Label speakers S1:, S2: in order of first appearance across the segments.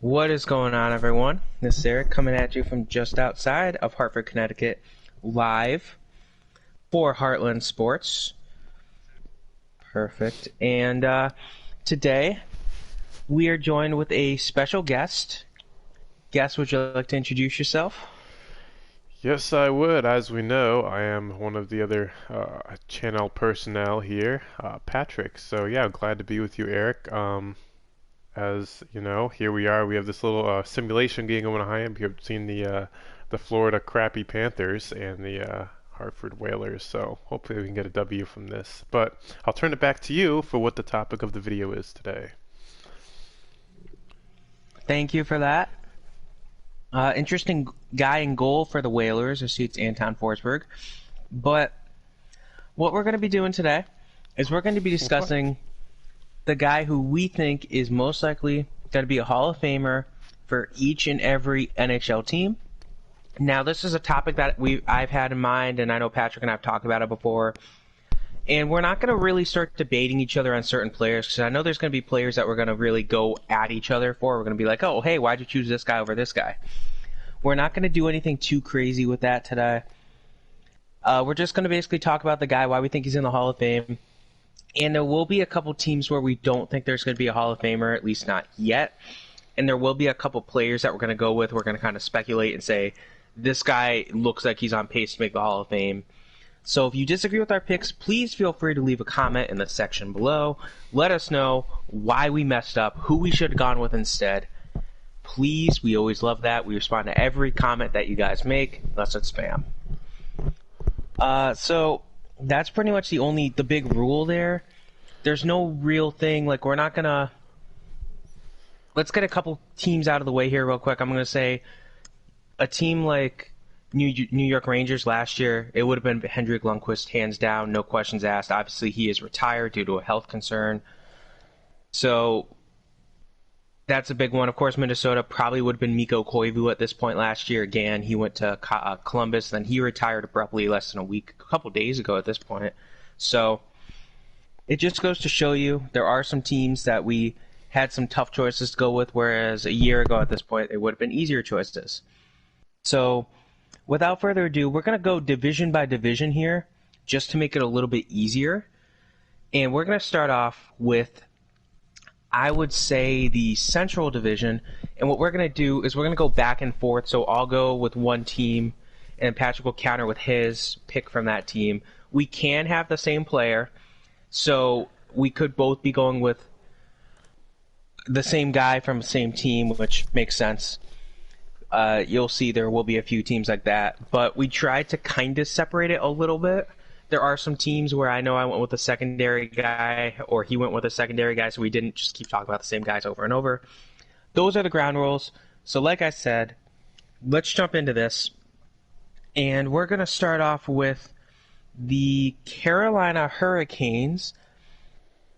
S1: What is going on, everyone? This is Eric coming at you from just outside of Hartford, Connecticut, live for HartLandSportz. Perfect. And today we are joined with a special guest. Guest, would you like to introduce yourself?
S2: Yes, I would. As we know, I am one of the other channel personnel here, Patrick. So yeah, glad to be with you, Eric. As you know, here we are. We have this little simulation game going on. We have seen the Florida crappy Panthers and the Hartford Whalers. So hopefully we can get a W from this. But I'll turn it back to you for what the topic of the video is today.
S1: Thank you for that. Interesting guy in goal for the Whalers. I see it's Anton Forsberg. But what we're going to be doing today is we're going to be discussing the guy who we think is most likely going to be a Hall of Famer for each and every NHL team. Now, this is a topic that I've had in mind, and I know Patrick and I have talked about it before. And we're not going to really start debating each other on certain players, because I know there's going to be players that we're going to really go at each other for. We're going to be like, oh, hey, why'd you choose this guy over this guy? We're not going to do anything too crazy with that today. We're just going to basically talk about the guy, why we think he's in the Hall of Fame. And there will be a couple teams where we don't think there's going to be a Hall of Famer, at least not yet. And there will be a couple players that we're going to go with. We're going to kind of speculate and say, this guy looks like he's on pace to make the Hall of Fame. So if you disagree with our picks, please feel free to leave a comment in the section below. Let us know why we messed up, who we should have gone with instead. Please, we always love that. We respond to every comment that you guys make, unless it's spam. So that's pretty much the big rule there. There's no real thing, like we're not gonna... Let's get a couple teams out of the way here real quick. I'm gonna say a team like New York Rangers last year, it would have been Henrik Lundqvist, hands down, no questions asked. Obviously, he is retired due to a health concern. So that's a big one. Of course, Minnesota probably would have been Mikko Koivu at this point last year. Again, he went to Columbus, then he retired abruptly less than a couple days ago at this point. So it just goes to show you there are some teams that we had some tough choices to go with, whereas a year ago at this point, it would have been easier choices. So without further ado, we're going to go division by division here, just to make it a little bit easier. And we're going to start off with, I would say, the Central Division. And what we're going to do is we're going to go back and forth. So I'll go with one team, and Patrick will counter with his pick from that team. We can have the same player, so we could both be going with the same guy from the same team, which makes sense. You'll see there will be a few teams like that, but we tried to kind of separate it a little bit. There are some teams where I know I went with a secondary guy, or he went with a secondary guy, so we didn't just keep talking about the same guys over and over. Those are the ground rules. So like I said, let's jump into this. And we're going to start off with the Carolina Hurricanes,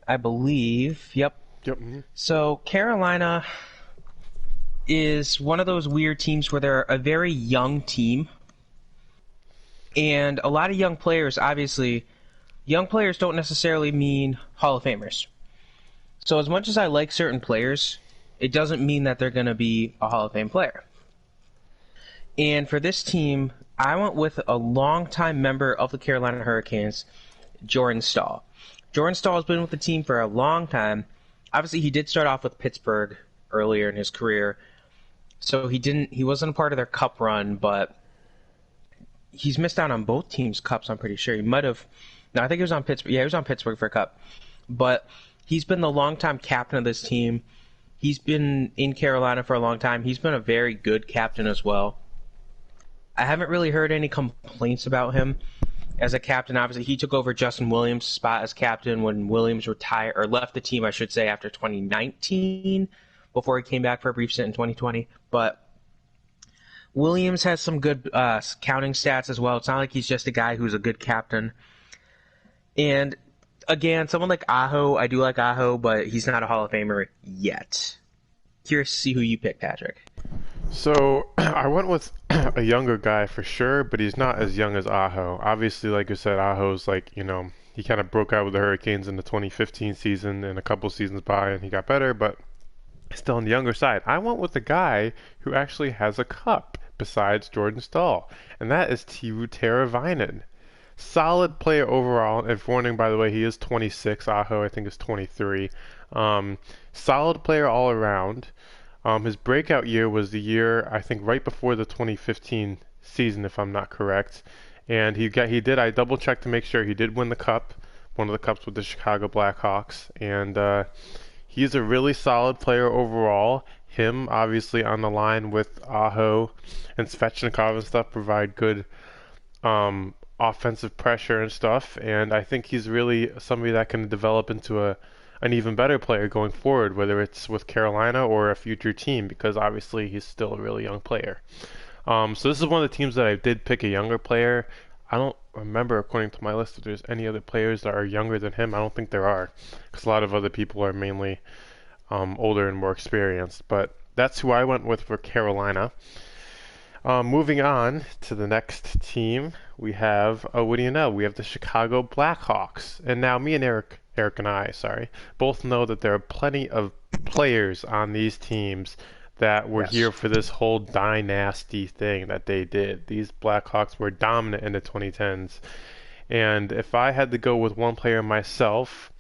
S1: I believe. Yep.
S2: Mm-hmm.
S1: So Carolina is one of those weird teams where they're a very young team. And a lot of young players, obviously, young players don't necessarily mean Hall of Famers. So as much as I like certain players, it doesn't mean that they're going to be a Hall of Fame player. And for this team, I went with a longtime member of the Carolina Hurricanes, Jordan Staal. Jordan Staal has been with the team for a long time. Obviously, he did start off with Pittsburgh earlier in his career, so he wasn't a part of their cup run, but he's missed out on both teams' cups, I'm pretty sure. He might have... No, I think he was on Pittsburgh. Yeah, he was on Pittsburgh for a cup. But he's been the longtime captain of this team. He's been in Carolina for a long time. He's been a very good captain as well. I haven't really heard any complaints about him as a captain. Obviously, he took over Justin Williams' spot as captain when Williams retired, or left the team, I should say, after 2019, before he came back for a brief stint in 2020. But Williams has some good counting stats as well. It's not like he's just a guy who's a good captain. And again, someone like Aho, I do like Aho, but he's not a Hall of Famer yet. Curious to see who you pick, Patrick.
S2: So I went with a younger guy for sure, but he's not as young as Aho. Obviously, like you said, Aho's like, he kind of broke out with the Hurricanes in the 2015 season and a couple seasons by, and he got better. But still on the younger side. I went with the guy who actually has a cup besides Jordan Staal, and that is Teuvo Teravainen. Solid player overall. And warning, by the way, he is 26. Aho, I think, is 23. Solid player all around. His breakout year was the year, I think, right before the 2015 season, if I'm not correct. And I double checked to make sure he did win the cup, one of the cups with the Chicago Blackhawks. And he's a really solid player overall. Him, obviously, on the line with Aho and Svechnikov and stuff, provide good offensive pressure and stuff. And I think he's really somebody that can develop into an even better player going forward, whether it's with Carolina or a future team, because obviously he's still a really young player. So this is one of the teams that I did pick a younger player. I don't remember, according to my list, if there's any other players that are younger than him. I don't think there are, because a lot of other people are mainly older and more experienced. But that's who I went with for Carolina. Moving on to the next team, we have, what do you know? We have the Chicago Blackhawks. And now me and Eric and I, both know that there are plenty of players on these teams that were here for this whole dynasty thing that they did. These Blackhawks were dominant in the 2010s. And if I had to go with one player myself,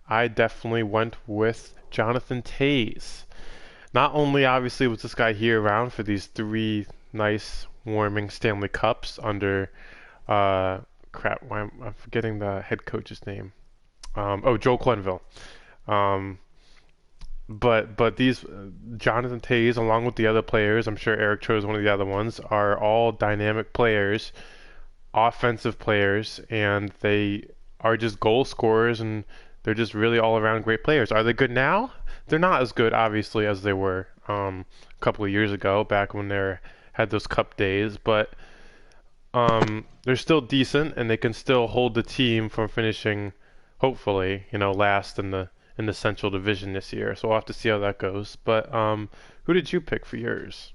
S2: I definitely went with Jonathan Toews. Not only, obviously, was this guy here around for these 3 nice, warming Stanley Cups under, I'm forgetting the head coach's name. Joe Quenneville. But these Jonathan Toews, along with the other players, I'm sure Eric chose one of the other ones, are all dynamic players, offensive players, and they are just goal scorers, and they're just really all-around great players. Are they good now? They're not as good, obviously, as they were a couple of years ago, back when they had those cup days, but they're still decent, and they can still hold the team from finishing, hopefully, last in the Central Division this year. So we'll have to see how that goes. But who did you pick for yours?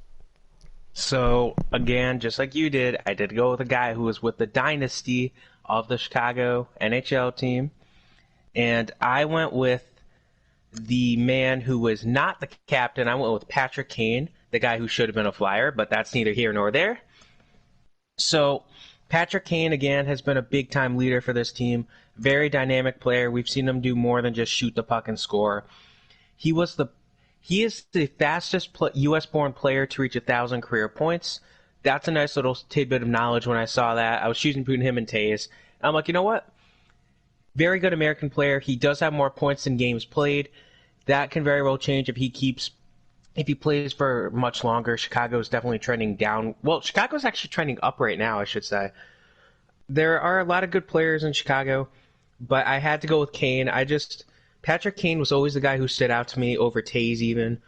S1: So, again, just like you did, I did go with a guy who was with the dynasty of the Chicago NHL team. And I went with the man who was not the captain. I went with Patrick Kane, the guy who should have been a Flyer, but that's neither here nor there. So, Patrick Kane, again, has been a big-time leader for this team. Very dynamic player. We've seen him do more than just shoot the puck and score. He is the fastest U.S.-born player to reach 1,000 career points. That's a nice little tidbit of knowledge when I saw that. I was choosing between him and Toews. I'm like, you know what? Very good American player. He does have more points than games played. That can very well change if he plays for much longer. Chicago's definitely trending down. Well, Chicago's actually trending up right now, I should say. There are a lot of good players in Chicago, but I had to go with Kane. Patrick Kane was always the guy who stood out to me over Toews even.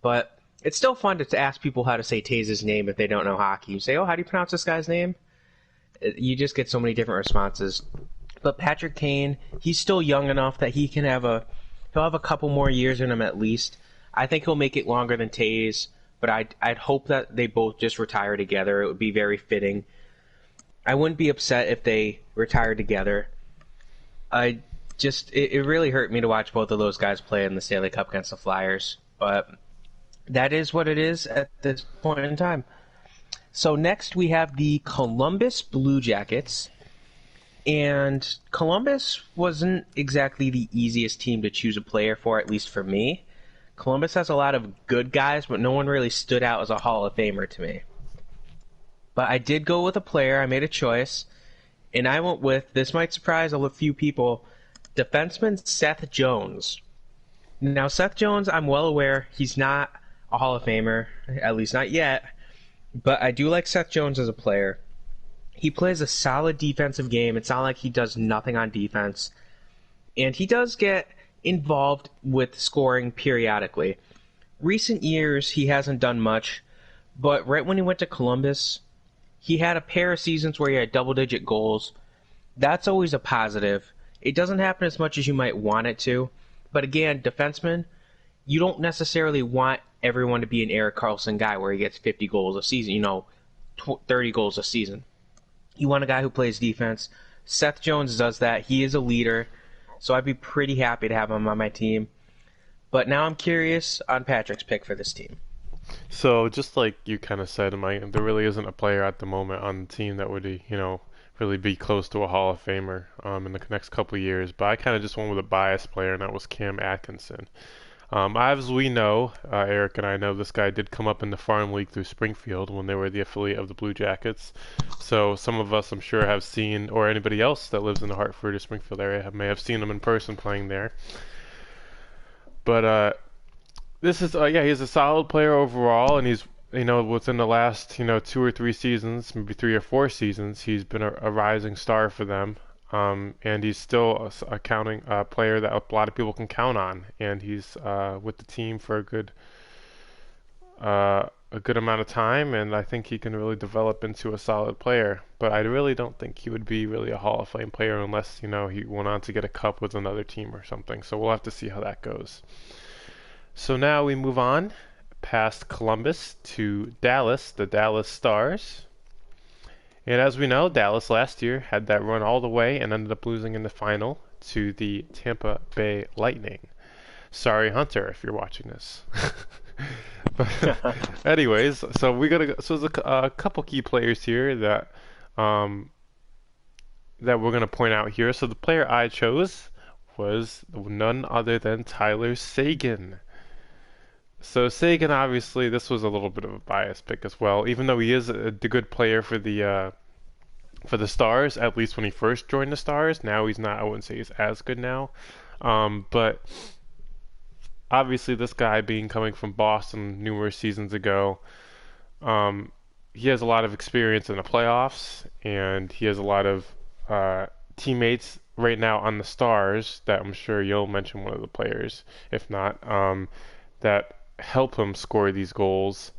S1: But it's still fun to ask people how to say Toews' name if they don't know hockey. You say, how do you pronounce this guy's name? You just get so many different responses. But Patrick Kane, he's still young enough that he'll have a couple more years in him at least. I think he'll make it longer than Toews, but I'd hope that they both just retire together. It would be very fitting. I wouldn't be upset if they retired together. It really hurt me to watch both of those guys play in the Stanley Cup against the Flyers, but that is what it is at this point in time. So next we have the Columbus Blue Jackets, and Columbus wasn't exactly the easiest team to choose a player for, at least for me. Columbus has a lot of good guys, but no one really stood out as a Hall of Famer to me. But I did go with a player. I made a choice, and I went with, this might surprise a few people, defenseman Seth Jones. Now, Seth Jones, I'm well aware he's not a Hall of Famer, at least not yet, but I do like Seth Jones as a player. He plays a solid defensive game. It's not like he does nothing on defense. And he does get involved with scoring periodically. Recent years, he hasn't done much, but right when he went to Columbus, he had a pair of seasons where he had double-digit goals. That's always a positive. It doesn't happen as much as you might want it to, but again, defensemen, you don't necessarily want everyone to be an Erik Karlsson guy where he gets 50 goals a season, 30 goals a season. You want a guy who plays defense. Seth Jones does that. He is a leader, so I'd be pretty happy to have him on my team. But now I'm curious on Patrick's pick for this team.
S2: So just like you kind of said, there really isn't a player at the moment on the team that would, really be close to a Hall of Famer in the next couple of years. But I kind of just went with a biased player, and that was Cam Atkinson. As we know, Eric and I know this guy did come up in the farm league through Springfield when they were the affiliate of the Blue Jackets. So some of us, I'm sure, have seen, or anybody else that lives in the Hartford or Springfield area may have seen him in person playing there. But this is, he's a solid player overall, and he's, within the last, 2 or 3 seasons, maybe 3 or 4 seasons, he's been a rising star for them. And he's still a counting player that a lot of people can count on, and he's with the team for a good amount of time, and I think he can really develop into a solid player. But I really don't think he would be really a Hall of Fame player unless he went on to get a cup with another team or something. So we'll have to see how that goes. So now we move on past Columbus to Dallas, the Dallas Stars. And as we know, Dallas last year had that run all the way and ended up losing in the final to the Tampa Bay Lightning. Sorry, Hunter, if you're watching this. But anyways, so there's a couple key players here that we're gonna point out here. So the player I chose was none other than Tyler Seguin. So Seguin, obviously, this was a little bit of a biased pick as well, even though he is a good player for the Stars, at least when he first joined the Stars. Now he's not, I wouldn't say he's as good now. But obviously this guy coming from Boston numerous seasons ago, he has a lot of experience in the playoffs, and he has a lot of teammates right now on the Stars that I'm sure you'll mention one of the players, if not, that help him score these goals.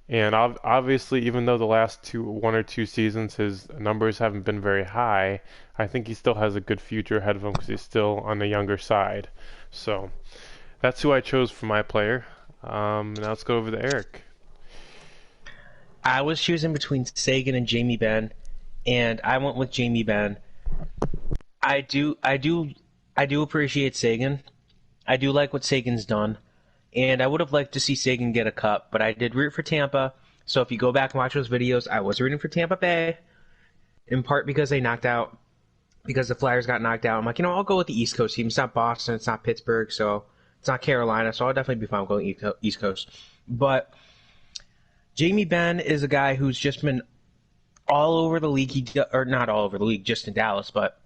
S2: And obviously, even though the last 1 or 2 seasons his numbers haven't been very high, I think he still has a good future ahead of him because he's still on the younger side. So that's who I chose for my player. Now let's go over to Eric.
S1: I was choosing between Seguin and Jamie Benn, and I went with Jamie Benn. I do appreciate Seguin. I do like what Sagan's done. And I would have liked to see Seguin get a cup, but I did root for Tampa. So if you go back and watch those videos, I was rooting for Tampa Bay, in part because because the Flyers got knocked out. I'm like, I'll go with the East Coast team. It's not Boston, it's not Pittsburgh, so it's not Carolina, so I'll definitely be fine going East Coast. But Jamie Benn is a guy who's just been all over the league, or not all over the league, just in Dallas, but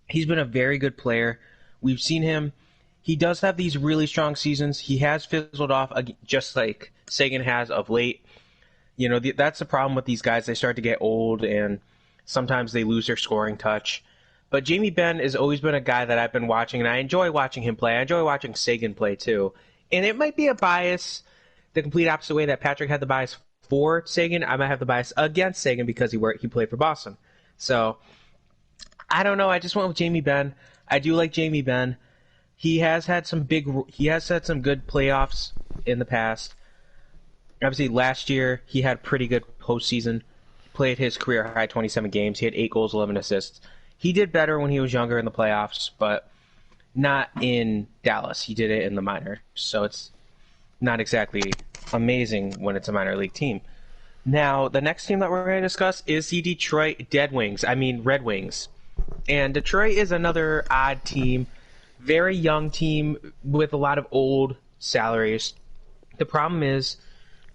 S1: he's been a very good player. We've seen him. He does have these really strong seasons. He has fizzled off just like Seguin has of late. That's the problem with these guys. They start to get old, and sometimes they lose their scoring touch. But Jamie Benn has always been a guy that I've been watching, and I enjoy watching him play. I enjoy watching Seguin play, too. And it might be a bias the complete opposite way that Patrick had the bias for Seguin. I might have the bias against Seguin because he played for Boston. So, I don't know. I just went with Jamie Benn. I do like Jamie Benn. He has had some good playoffs in the past. Obviously, last year he had pretty good postseason. He played his career high 27 games. He had 8 goals, 11 assists. He did better when he was younger in the playoffs, but not in Dallas. He did it in the minors, so it's not exactly amazing when it's a minor league team. Now, the next team that we're going to discuss is the Detroit Red Wings. And Detroit is another odd team. Very young team with a lot of old salaries. The problem is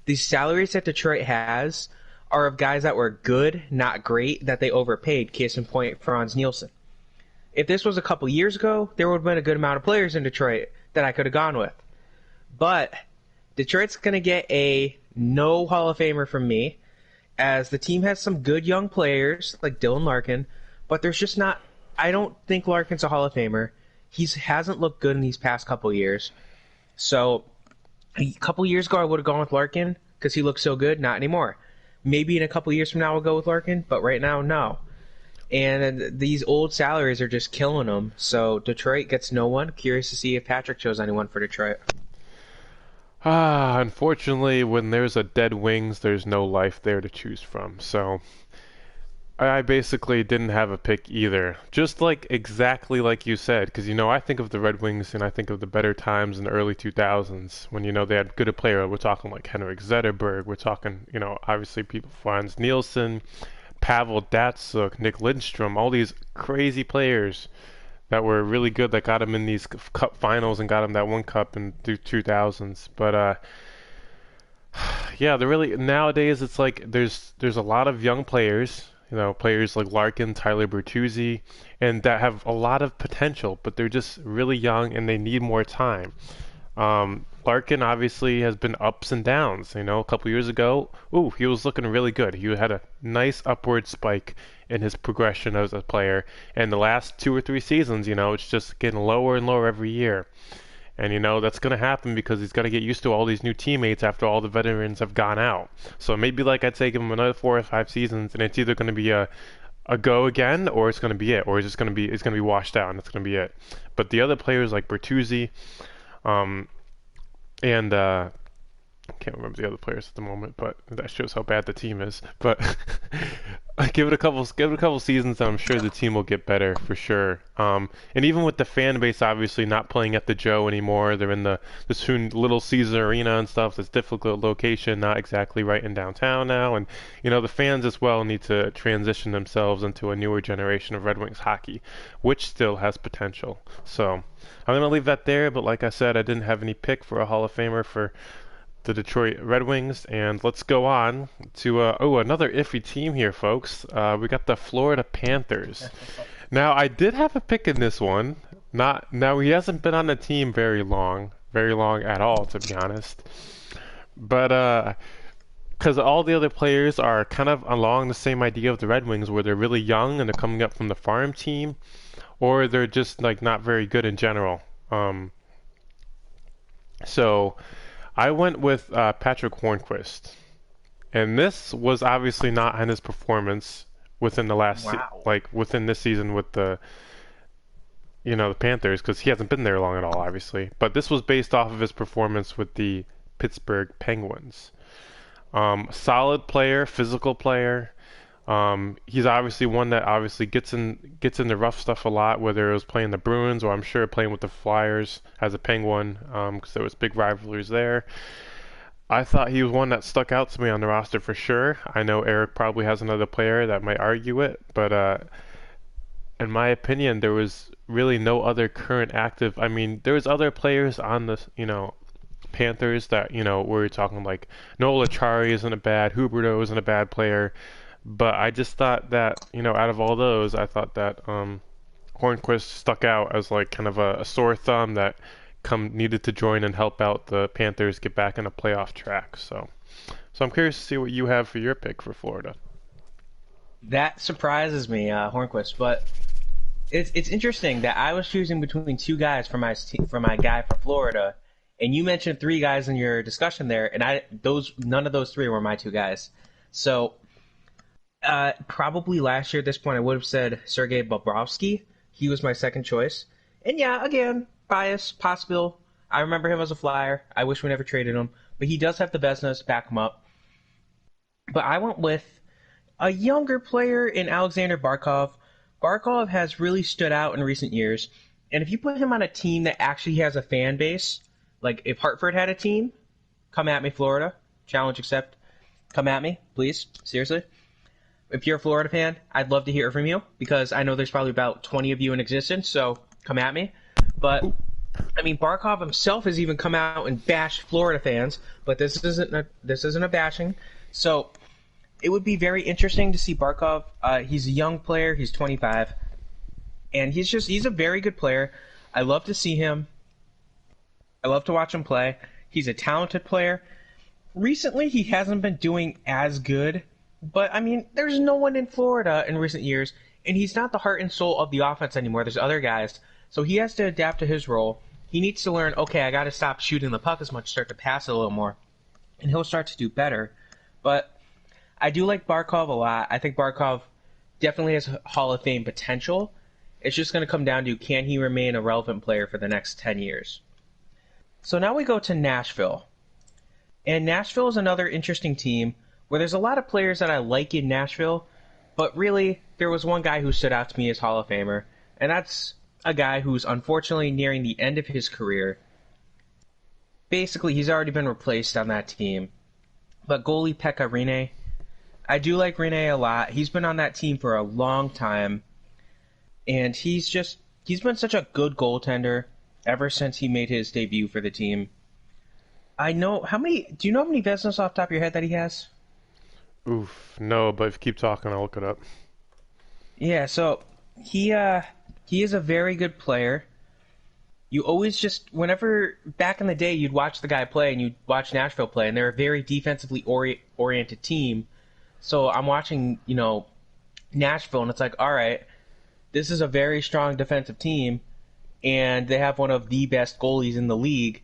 S1: the salaries that Detroit has are of guys that were good, not great, that they overpaid. Case in point, Franz Nielsen. If this was a couple years ago, there would have been a good amount of players in Detroit that I could have gone with. But Detroit's going to get a no Hall of Famer from me, as the team has some good young players like Dylan Larkin, but there's just not. I don't think Larkin's a Hall of Famer. He hasn't looked good in these past couple years. So a couple years ago, I would have gone with Larkin because he looks so good. Not anymore. Maybe in a couple years from now, we'll go with Larkin, but right now, no. And these old salaries are just killing them. So Detroit gets no one. Curious to see if Patrick chose anyone for Detroit.
S2: Unfortunately, when there's a dead Wings, there's no life there to choose from. So I basically didn't have a pick either. Just like exactly like you said, because I think of the Red Wings and I think of the better times in the early 2000s when they had good player. We're talking like Henrik Zetterberg. We're talking obviously people Frans Nielsen, Pavel Datsyuk, Nick Lidstrom, all these crazy players that were really good that got him in these cup finals and got him that one cup in the 2000s. But yeah, they're really nowadays it's like there's a lot of young players, players like Larkin, Tyler Bertuzzi, and that have a lot of potential, but they're just really young and they need more time. Larkin obviously has been ups and downs. A couple years ago, he was looking really good. He had a nice upward spike in his progression as a player. And the last 2 or 3 seasons, it's just getting lower and lower every year. And that's going to happen because he's got to get used to all these new teammates after all the veterans have gone out. So maybe like I'd say give him another 4 or 5 seasons, and it's either going to be a go again, or it's going to be it, or it's going to be washed out, and it's going to be it. But the other players like Bertuzzi, and I can't remember the other players at the moment, but that shows how bad the team is. But give it a couple seasons, and I'm sure the team will get better for sure. And even with the fan base, obviously not playing at the Joe anymore, they're in this Little Caesar Arena and stuff. This difficult location, not exactly right in downtown now. And the fans as well need to transition themselves into a newer generation of Red Wings hockey, which still has potential. So I'm gonna leave that there. But like I said, I didn't have any pick for a Hall of Famer for the Detroit Red Wings, and let's go on to another iffy team here, folks. We got the Florida Panthers. Now, I did have a pick in this one. Now he hasn't been on the team very long at all, to be honest. But because all the other players are kind of along the same idea of the Red Wings, where they're really young and they're coming up from the farm team, or they're just like not very good in general. So I went with Patrick Hornqvist, and this was obviously not on his performance within the last, within this season with the Panthers, because he hasn't been there long at all, obviously. But this was based off of his performance with the Pittsburgh Penguinss. Solid player, physical player. He's obviously one that obviously gets in the rough stuff a lot, whether it was playing the Bruins or I'm sure playing with the Flyers as a Penguin, because there was big rivalries there. I thought he was one that stuck out to me on the roster for sure. I know Eric probably has another player that might argue it, but in my opinion, there was really no other current active. I mean, there was other players on the Panthers that we're talking like Noel Acciari isn't a bad, Huberdeau isn't a bad player. But I just thought that, out of all those, I thought that Hornqvist stuck out as like kind of a sore thumb that needed to join and help out the Panthers get back on a playoff track. So I'm curious to see what you have for your pick for Florida.
S1: That surprises me, Hornqvist, but it's interesting that I was choosing between two guys for my guy for Florida, and you mentioned three guys in your discussion there, and none of those three were my two guys. So probably last year at this point I would have said Sergei Bobrovsky. He was my second choice. And yeah, again, bias, possible. I remember him as a Flyer. I wish we never traded him. But he does have the business to back him up. But I went with a younger player in Alexander Barkov. Barkov has really stood out in recent years. And if you put him on a team that actually has a fan base, like if Hartford had a team, come at me, Florida. Challenge accept. Come at me, please. Seriously. If you're a Florida fan, I'd love to hear from you because I know there's probably about 20 of you in existence, so come at me. But, I mean, Barkov himself has even come out and bashed Florida fans, but this isn't a bashing. So it would be very interesting to see Barkov. He's a young player. He's 25. And he's a very good player. I love to see him. I love to watch him play. He's a talented player. Recently, he hasn't been doing as good. But, I mean, there's no one in Florida in recent years, and he's not the heart and soul of the offense anymore. There's other guys. So he has to adapt to his role. He needs to learn, okay, I got to stop shooting the puck as much, start to pass it a little more, and he'll start to do better. But I do like Barkov a lot. I think Barkov definitely has Hall of Fame potential. It's just going to come down to, can he remain a relevant player for the next 10 years? So now we go to Nashville. And Nashville is another interesting team where there's a lot of players that I like in Nashville, But really, there was one guy who stood out to me as Hall of Famer, and that's a guy who's unfortunately nearing the end of his career. Basically, he's already been replaced on that team. But goalie Pekka Rinne, I do like Rinne a lot. He's been on that team for a long time, and he's been such a good goaltender ever since he made his debut for the team. Do you know how many Vezinas off the top of your head that he has?
S2: Oof, no, but if you keep talking, I'll look it up.
S1: Yeah, so he is a very good player. You always whenever back in the day you'd watch the guy play and you'd watch Nashville play, and they're a very defensively oriented team. So I'm watching, Nashville, and it's like, all right, this is a very strong defensive team, and they have one of the best goalies in the league.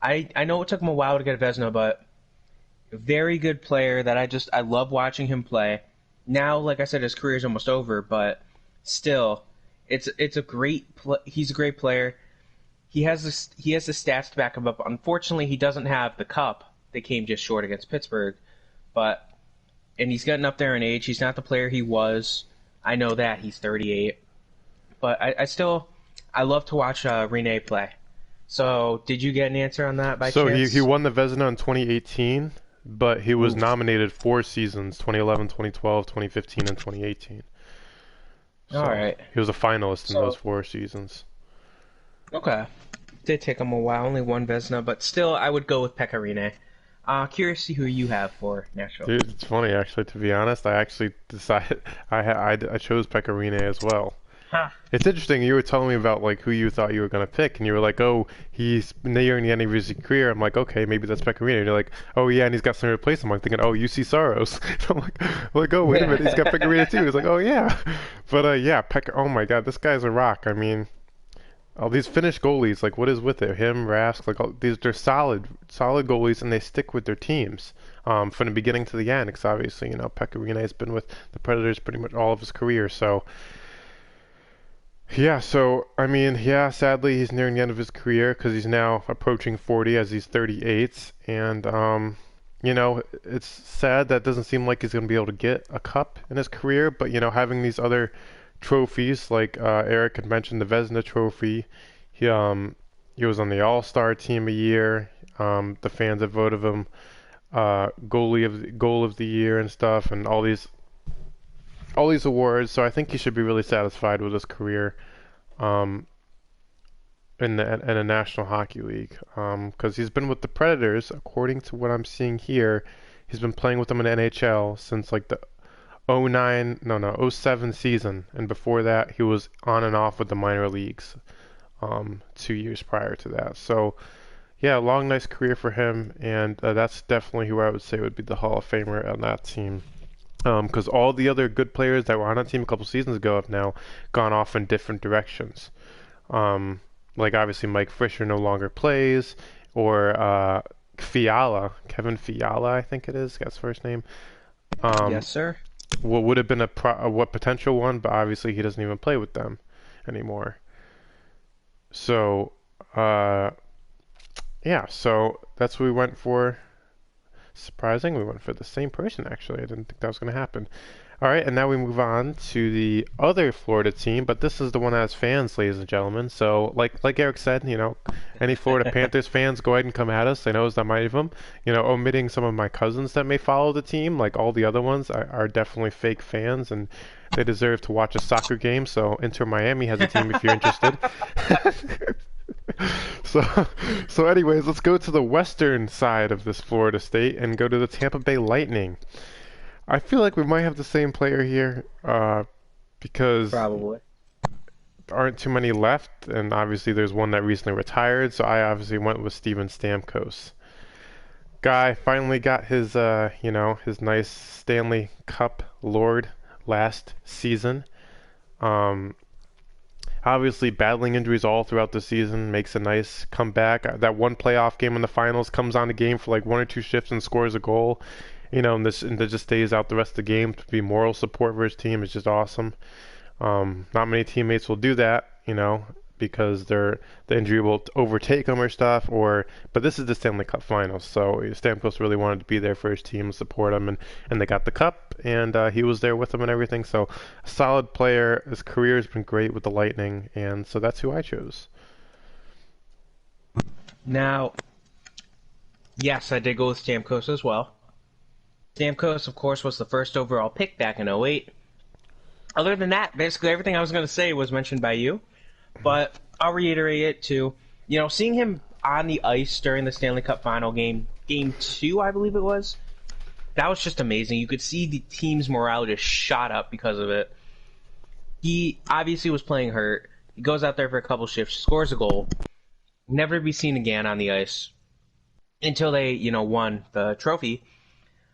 S1: I know it took him a while to get a Vezina, but very good player that I love watching him play. Now, like I said, his career is almost over, but still, he's a great player. He has the stats to back him up. Unfortunately, he doesn't have the cup. They came just short against Pittsburgh, and he's getting up there in age. He's not the player he was. I know that he's 38, but I love to watch Rinne play. So, did you get an answer on that by chance?
S2: So he won the Vezina in 2018, but he was nominated 4 seasons: 2011, 2012, 2015, and 2018. So
S1: all right.
S2: He was a finalist in those 4 seasons.
S1: Okay. Did take him a while, only one Vezina, but still, I would go with Pekka Rinne. Curious to see who you have for Nashville.
S2: Dude, it's funny, actually, to be honest. I actually decided I chose Pekka Rinne as well.
S1: Huh.
S2: It's interesting. You were telling me about like who you thought you were gonna pick, and you were like, "Oh, he's nearing the end of his career." I'm like, "Okay, maybe that's Pekka Rinne." And you're like, "Oh yeah, and he's got something to replace him." I'm thinking, "Oh, UC Saros." I'm like, "Oh, wait a minute, he's got Pekka Rinne too." He's like, "Oh yeah," but yeah, Pekka. Oh my God, this guy's a rock. I mean, all these Finnish goalies, like, what is with it? Him, Rask, like they're solid goalies, and they stick with their teams from the beginning to the end. Because obviously, Pekka Rinne has been with the Predators pretty much all of his career, so. Yeah, so, I mean, yeah, sadly, he's nearing the end of his career because he's now approaching 40 as he's 38. And, it's sad that it doesn't seem like he's going to be able to get a cup in his career. But, having these other trophies, like Eric had mentioned, the Vezina Trophy, he was on the All-Star team a year. The fans have voted him goal of the year and stuff, and all these awards, so I think he should be really satisfied with his career in the National Hockey League, because he's been with the Predators, according to what I'm seeing here. He's been playing with them in the NHL since like the '07 season, and before that he was on and off with the minor leagues 2 years prior to that. So yeah, long, nice career for him, and that's definitely who I would say would be the Hall of Famer on that team. Because all the other good players that were on that team a couple seasons ago have now gone off in different directions. Like obviously Mike Fisher no longer plays, or Kevin Fiala, I think it is, that's his first name.
S1: Yes, sir.
S2: What would have been a potential one, but obviously he doesn't even play with them anymore. So, yeah, so that's what we went for. Surprising, we went for the same person, actually. I didn't think that was going to happen. All right, and now we move on to the other Florida team, but this is the one that has fans, ladies and gentlemen. So, like Eric said, any Florida Panthers fans, go ahead and come at us. I know there's not many of them. Omitting some of my cousins that may follow the team, like all the other ones are definitely fake fans, and they deserve to watch a soccer game. So, Inter Miami has a team if you're interested. So anyways, let's go to the western side of this Florida state and go to the Tampa Bay Lightning. I feel like we might have the same player here because
S1: probably
S2: there aren't too many left, and obviously there's one that recently retired, so I obviously went with Steven Stamkos. Guy finally got his his nice Stanley Cup Lord last season. Obviously, battling injuries all throughout the season makes a nice comeback. That one playoff game in the finals, comes on the game for like 1 or 2 shifts and scores a goal. And just stays out the rest of the game to be moral support for his team is just awesome. Not many teammates will do that, because the injury will overtake him or stuff. But this is the Stanley Cup Finals, so Stamkos really wanted to be there for his team, support him, and they got the cup, and he was there with them and everything. So a solid player. His career has been great with the Lightning, and so that's who I chose.
S1: Now, yes, I did go with Stamkos as well. Stamkos, of course, was the first overall pick back in '08. Other than that, basically everything I was going to say was mentioned by you, but I'll reiterate it too. Seeing him on the ice during the Stanley Cup Final game 2, I believe it was, that was just amazing. You could see the team's morale just shot up because of it. He obviously was playing hurt. He goes out there for a couple shifts, scores a goal, never to be seen again on the ice until they, won the trophy.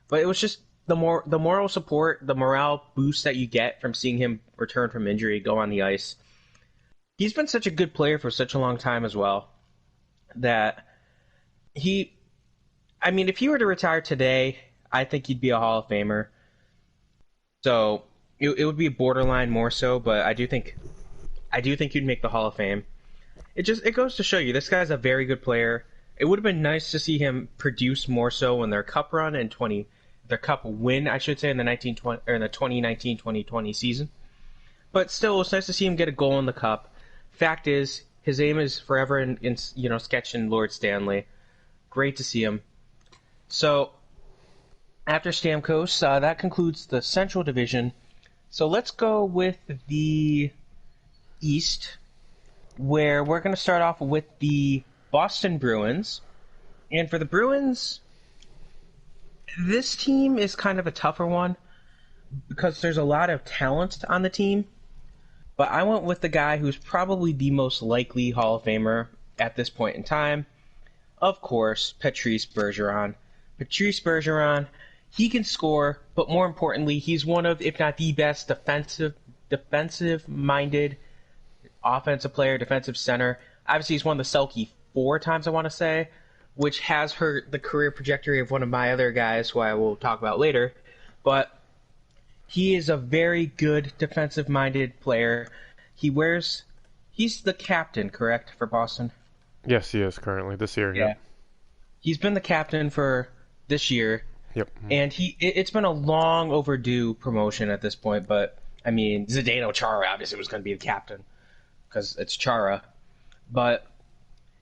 S1: But it was just the moral support, the morale boost that you get from seeing him return from injury, go on the ice. He's been such a good player for such a long time as well that if he were to retire today, I think he'd be a Hall of Famer. So it would be borderline more so, but I do think he'd make the Hall of Fame. It goes to show you this guy's a very good player. It would have been nice to see him produce more so in their cup run in their cup win, I should say, in the 2019-2020 season. But still, it was nice to see him get a goal in the cup. Fact is, his aim is forever in sketched in Lord Stanley. Great to see him. So, after Stamkos, that concludes the Central Division. So let's go with the East, where we're going to start off with the Boston Bruins. And for the Bruins, this team is kind of a tougher one because there's a lot of talent on the team. But I went with the guy who's probably the most likely Hall of Famer at this point in time. Of course, Patrice Bergeron. Patrice Bergeron, he can score, but more importantly, he's one of, if not the best, defensive-minded offensive player, defensive center. Obviously, he's won the Selke 4 times, I want to say, which has hurt the career trajectory of one of my other guys, who I will talk about later. But he is a very good defensive-minded player. He's the captain, correct, for Boston?
S2: Yes, he is currently this year.
S1: Yeah.
S2: Yep.
S1: He's been the captain for this year.
S2: Yep.
S1: And it's been a long overdue promotion at this point, but Zdeno Chara obviously was going to be the captain because it's Chara. But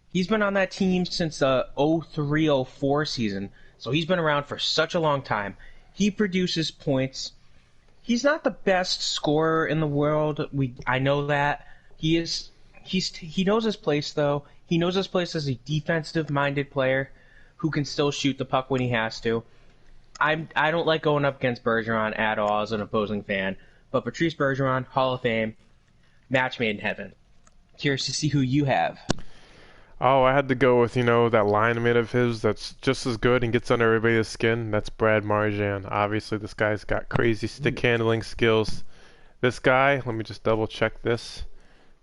S1: he's been on that team since the 03-04 season, so he's been around for such a long time. He produces points. He's not the best scorer in the world. I know that. He knows his place, though. He knows his place as a defensive-minded player who can still shoot the puck when he has to. I don't like going up against Bergeron at all as an opposing fan, but Patrice Bergeron, Hall of Fame, match made in heaven. Curious to see who you have.
S2: Oh, I had to go with, that lineman of his that's just as good and gets under everybody's skin. That's Brad Marchand. Obviously, this guy's got crazy stick handling skills. This guy, let me just double check this.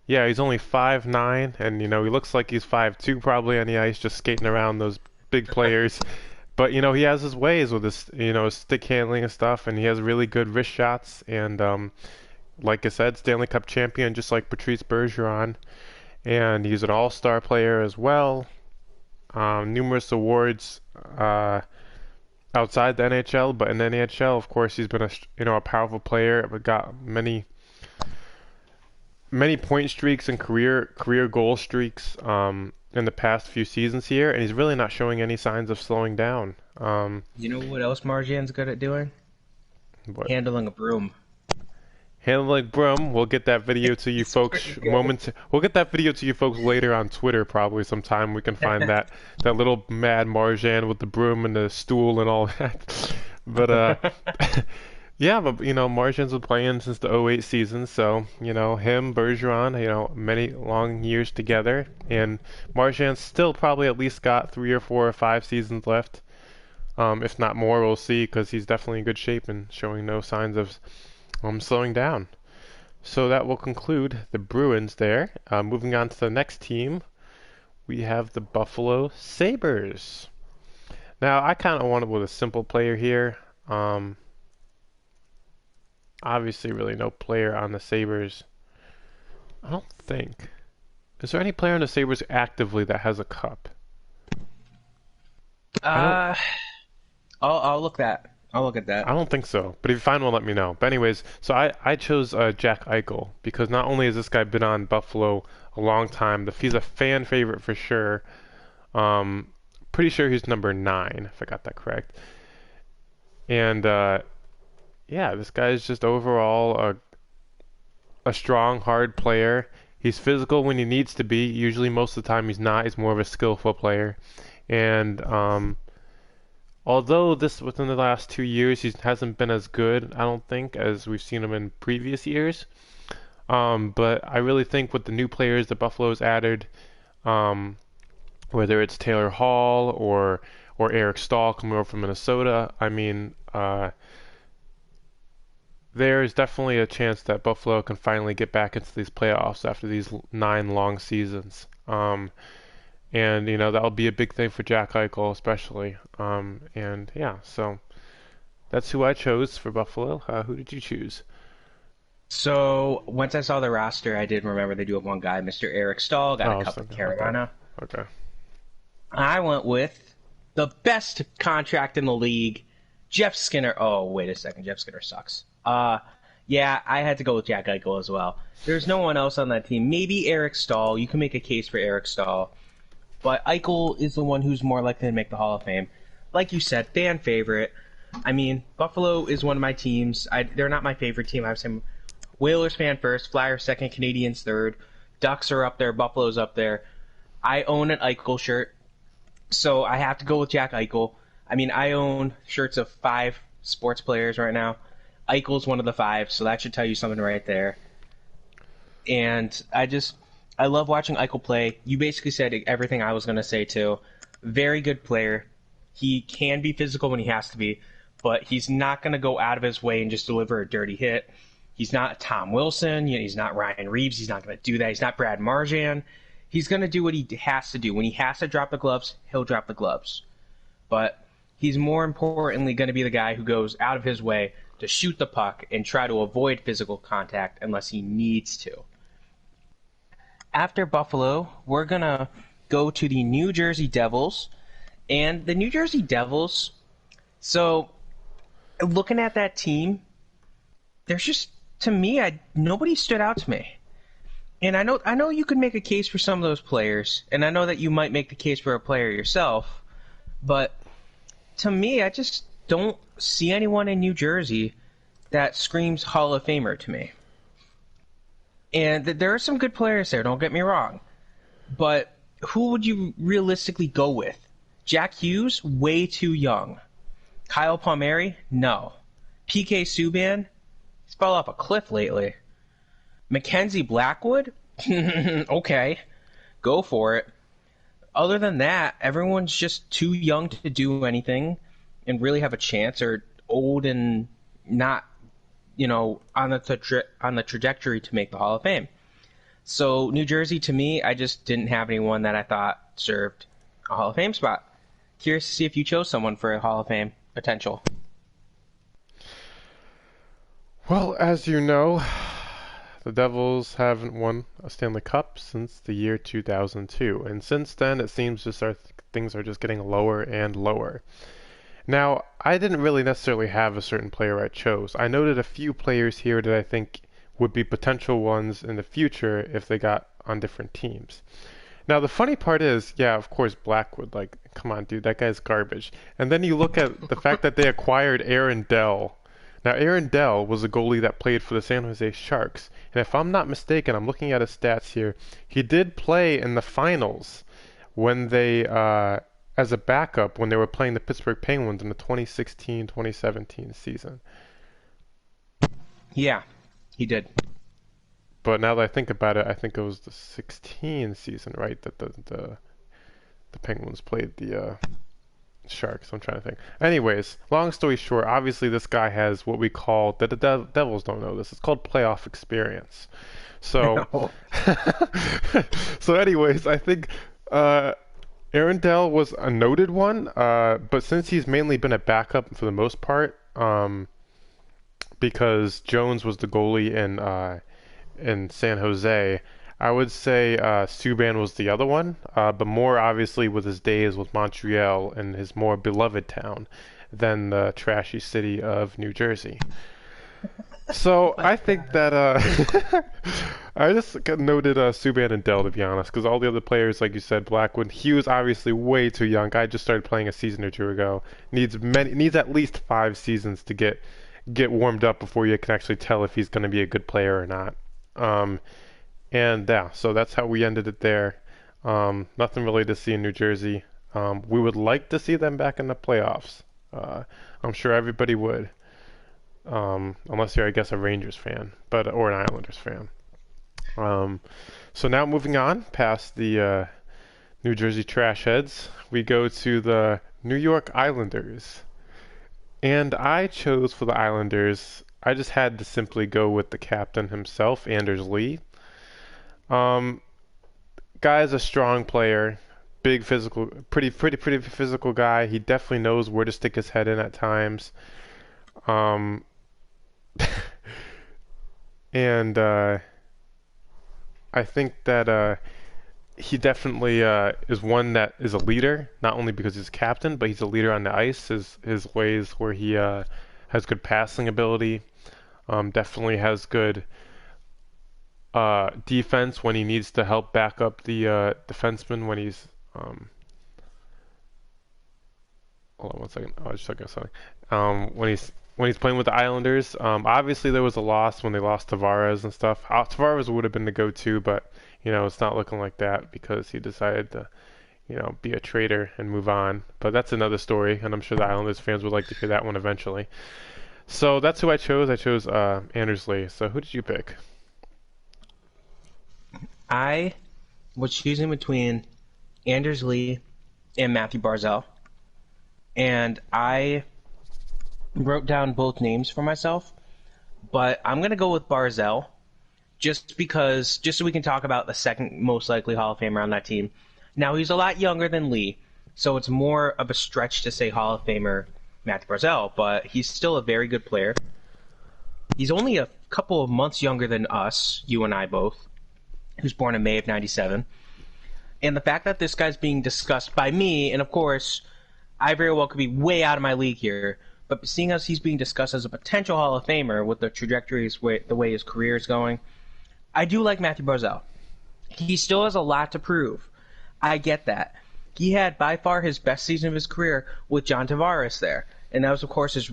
S2: Yeah, he's only 5'9", and, he looks like he's 5'2", probably on the ice, just skating around those big players. But, he has his ways with his, his stick handling and stuff, and he has really good wrist shots. And, like I said, Stanley Cup champion, just like Patrice Bergeron. And he's an all-star player as well. Numerous awards outside the NHL, but in the NHL, of course, he's been a powerful player. Got many point streaks and career goal streaks in the past few seasons here, and he's really not showing any signs of slowing down.
S1: You know what else Marchand's good at doing?
S2: What?
S1: Handling a broom.
S2: Handling broom. We'll get that video to you folks. We'll get that video to you folks later on Twitter, probably sometime. We can find that little mad Marchand with the broom and the stool and all that. But yeah, but Marchand's been playing since the '08 season, so him, Bergeron, many long years together, and Marchand's still probably at least got 3 or 4 or 5 seasons left, if not more. We'll see, because he's definitely in good shape and showing no signs of slowing down. So that will conclude the Bruins there. Moving on to the next team, we have the Buffalo Sabres. Now, I kind of wanted with a simple player here. Obviously, really no player on the Sabres, I don't think, Is there any player on the Sabres actively that has a cup? I don't.
S1: Uh, I'll look that. I'll look at that.
S2: I don't think so. But if you find one, let me know. But anyways, so I chose Jack Eichel because not only has this guy been on Buffalo a long time, he's a fan favorite for sure. Um, Pretty sure he's number 9, if I got that correct. And yeah, this guy is just overall a strong, hard player. He's physical when he needs to be. Usually, most of the time, he's not. He's more of a skillful player. And although within the last 2 years, he hasn't been as good, I don't think, as we've seen him in previous years. But I really think with the new players that Buffalo's added, whether it's Taylor Hall or Eric Stahl coming over from Minnesota, I mean, there's definitely a chance that Buffalo can finally get back into these playoffs after these 9 long seasons. And that'll be a big thing for Jack Eichel especially. And yeah, so that's who I chose for Buffalo. Who did you choose?
S1: So once I saw the roster, I did remember they do have one guy, Mr. Eric Stahl, got a cup of Carolina.
S2: Okay.
S1: I went with the best contract in the league, Jeff Skinner. Oh, wait a second, Jeff Skinner sucks. Yeah, I had to go with Jack Eichel as well. There's no one else on that team. Maybe Eric Stahl. You can make a case for Eric Stahl. But Eichel is the one who's more likely to make the Hall of Fame. Like you said, fan favorite. I mean, Buffalo is one of my teams. They're not my favorite team. I have some Whalers fan first, Flyers second, Canadiens third. Ducks are up there, Buffalo's up there. I own an Eichel shirt, so I have to go with Jack Eichel. I mean, I own shirts of 5 sports players right now. Eichel's one of the 5, so that should tell you something right there. And I love watching Eichel play. You basically said everything I was going to say, too. Very good player. He can be physical when he has to be, but he's not going to go out of his way and just deliver a dirty hit. He's not Tom Wilson. He's not Ryan Reeves. He's not going to do that. He's not Brad Marchand. He's going to do what he has to do. When he has to drop the gloves, he'll drop the gloves. But he's more importantly going to be the guy who goes out of his way to shoot the puck and try to avoid physical contact unless he needs to. After Buffalo, we're going to go to the New Jersey Devils. And the New Jersey Devils, so looking at that team, there's just, to me, nobody stood out to me. And I know you could make a case for some of those players, and I know that you might make the case for a player yourself, but to me, I just don't see anyone in New Jersey that screams Hall of Famer to me. And there are some good players there, don't get me wrong. But who would you realistically go with? Jack Hughes, way too young. Kyle Palmieri, no. PK Subban, he's fell off a cliff lately. Mackenzie Blackwood, okay, go for it. Other than that, everyone's just too young to do anything and really have a chance, or old and not, on the trajectory to make the Hall of Fame. So New Jersey, to me, I just didn't have anyone that I thought served a Hall of Fame spot. Curious to see if you chose someone for a Hall of Fame potential.
S2: Well, as you know, the Devils haven't won a Stanley Cup since the year 2002, and since then it seems things are just getting lower and lower. Now, I didn't really necessarily have a certain player I chose. I noted a few players here that I think would be potential ones in the future if they got on different teams. Now, the funny part is, yeah, of course, Blackwood, come on, dude, that guy's garbage. And then you look at the fact that they acquired Aaron Dell. Now, Aaron Dell was a goalie that played for the San Jose Sharks. And if I'm not mistaken, I'm looking at his stats here, he did play in the finals when they, as a backup, when they were playing the Pittsburgh Penguinss in the 2016-2017 season.
S1: Yeah, he did.
S2: But now that I think about it, I think it was the 16 season, right? That the Penguins played the Sharks. I'm trying to think. Anyways, long story short, obviously this guy has what we call, that the Devils don't know this, it's called playoff experience. So, so anyways, I think Aaron Dell was a noted one, but since he's mainly been a backup for the most part, because Jones was the goalie in San Jose, I would say Subban was the other one, but more obviously with his days with Montreal and his more beloved town than the trashy city of New Jersey. So I think that I just noted Subban and Dell, to be honest, because all the other players, like you said, Blackwood, he was obviously way too young. Guy just started playing a season or two ago. Needs at least 5 seasons to get warmed up before you can actually tell if he's going to be a good player or not. And yeah, so that's how we ended it there. Nothing really to see in New Jersey. We would like to see them back in the playoffs. I'm sure everybody would. Unless you're, I guess, a Rangers fan, or an Islanders fan. So now moving on past the New Jersey trash heads, we go to the New York Islanders. And I chose for the Islanders, I just had to simply go with the captain himself, Anders Lee. Guy's a strong player, big physical, pretty physical guy. He definitely knows where to stick his head in at times. And I think that he definitely is one that is a leader, not only because he's captain, but he's a leader on the ice. His ways where he has good passing ability, definitely has good defense when he needs to help back up the defenseman when he's hold on one second. I was just looking at something. When he's playing with the Islanders, obviously there was a loss when they lost Tavares and stuff. Tavares would have been the go-to, but it's not looking like that because he decided to be a traitor and move on. But that's another story, and I'm sure the Islanders fans would like to hear that one eventually. So that's who I chose. I chose Anders Lee. So who did you pick?
S1: I was choosing between Anders Lee and Matthew Barzal, and I wrote down both names for myself, but I'm going to go with Barzal just so we can talk about the second most likely Hall of Famer on that team. Now, he's a lot younger than Lee, so it's more of a stretch to say Hall of Famer Matthew Barzal, but he's still a very good player. He's only a couple of months younger than us, you and I both, who's born in May of 97. And the fact that this guy's being discussed by me, and of course, I very well could be way out of my league here, but seeing as he's being discussed as a potential Hall of Famer with the trajectories, the way his career is going, I do like Matthew Barzal. He still has a lot to prove. I get that. He had by far his best season of his career with John Tavares there. And that was, of course,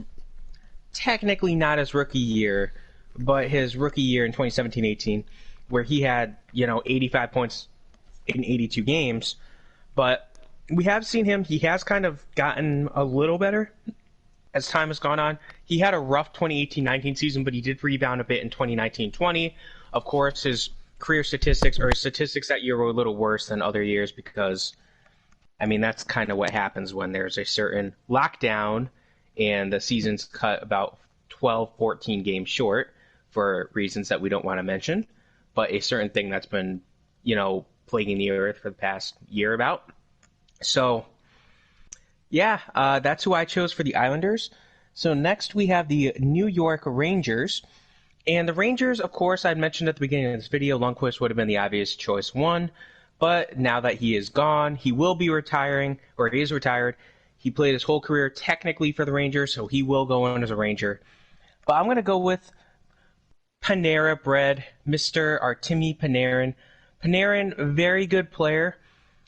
S1: technically not his rookie year, but his rookie year in 2017-18, where he had, 85 points in 82 games. But we have seen him. He has kind of gotten a little better as time has gone on. He had a rough 2018-19 season, but he did rebound a bit in 2019-20. Of course, his career statistics, or his statistics that year, were a little worse than other years because, that's kind of what happens when there's a certain lockdown and the season's cut about 12, 14 games short for reasons that we don't want to mention, but a certain thing that's been, plaguing the earth for the past year about. So, yeah, that's who I chose for the Islanders. So next we have the New York Rangers. And the Rangers, of course, I mentioned at the beginning of this video, Lundqvist would have been the obvious choice one. But now that he is gone, he will be retiring, or he is retired. He played his whole career technically for the Rangers, so he will go on as a Ranger. But I'm going to go with Panera Bread, Mr. Artemi Panarin. Panarin, very good player.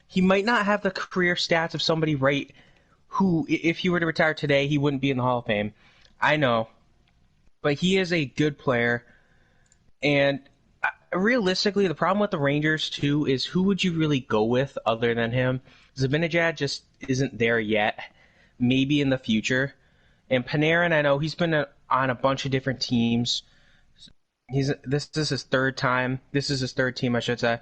S1: He might not have the career stats of somebody who, if he were to retire today, he wouldn't be in the Hall of Fame. I know. But he is a good player. And realistically, the problem with the Rangers, too, is who would you really go with other than him? Zibanejad just isn't there yet. Maybe in the future. And Panarin, I know he's been on a bunch of different teams. This is his third time. This is his third team, I should say.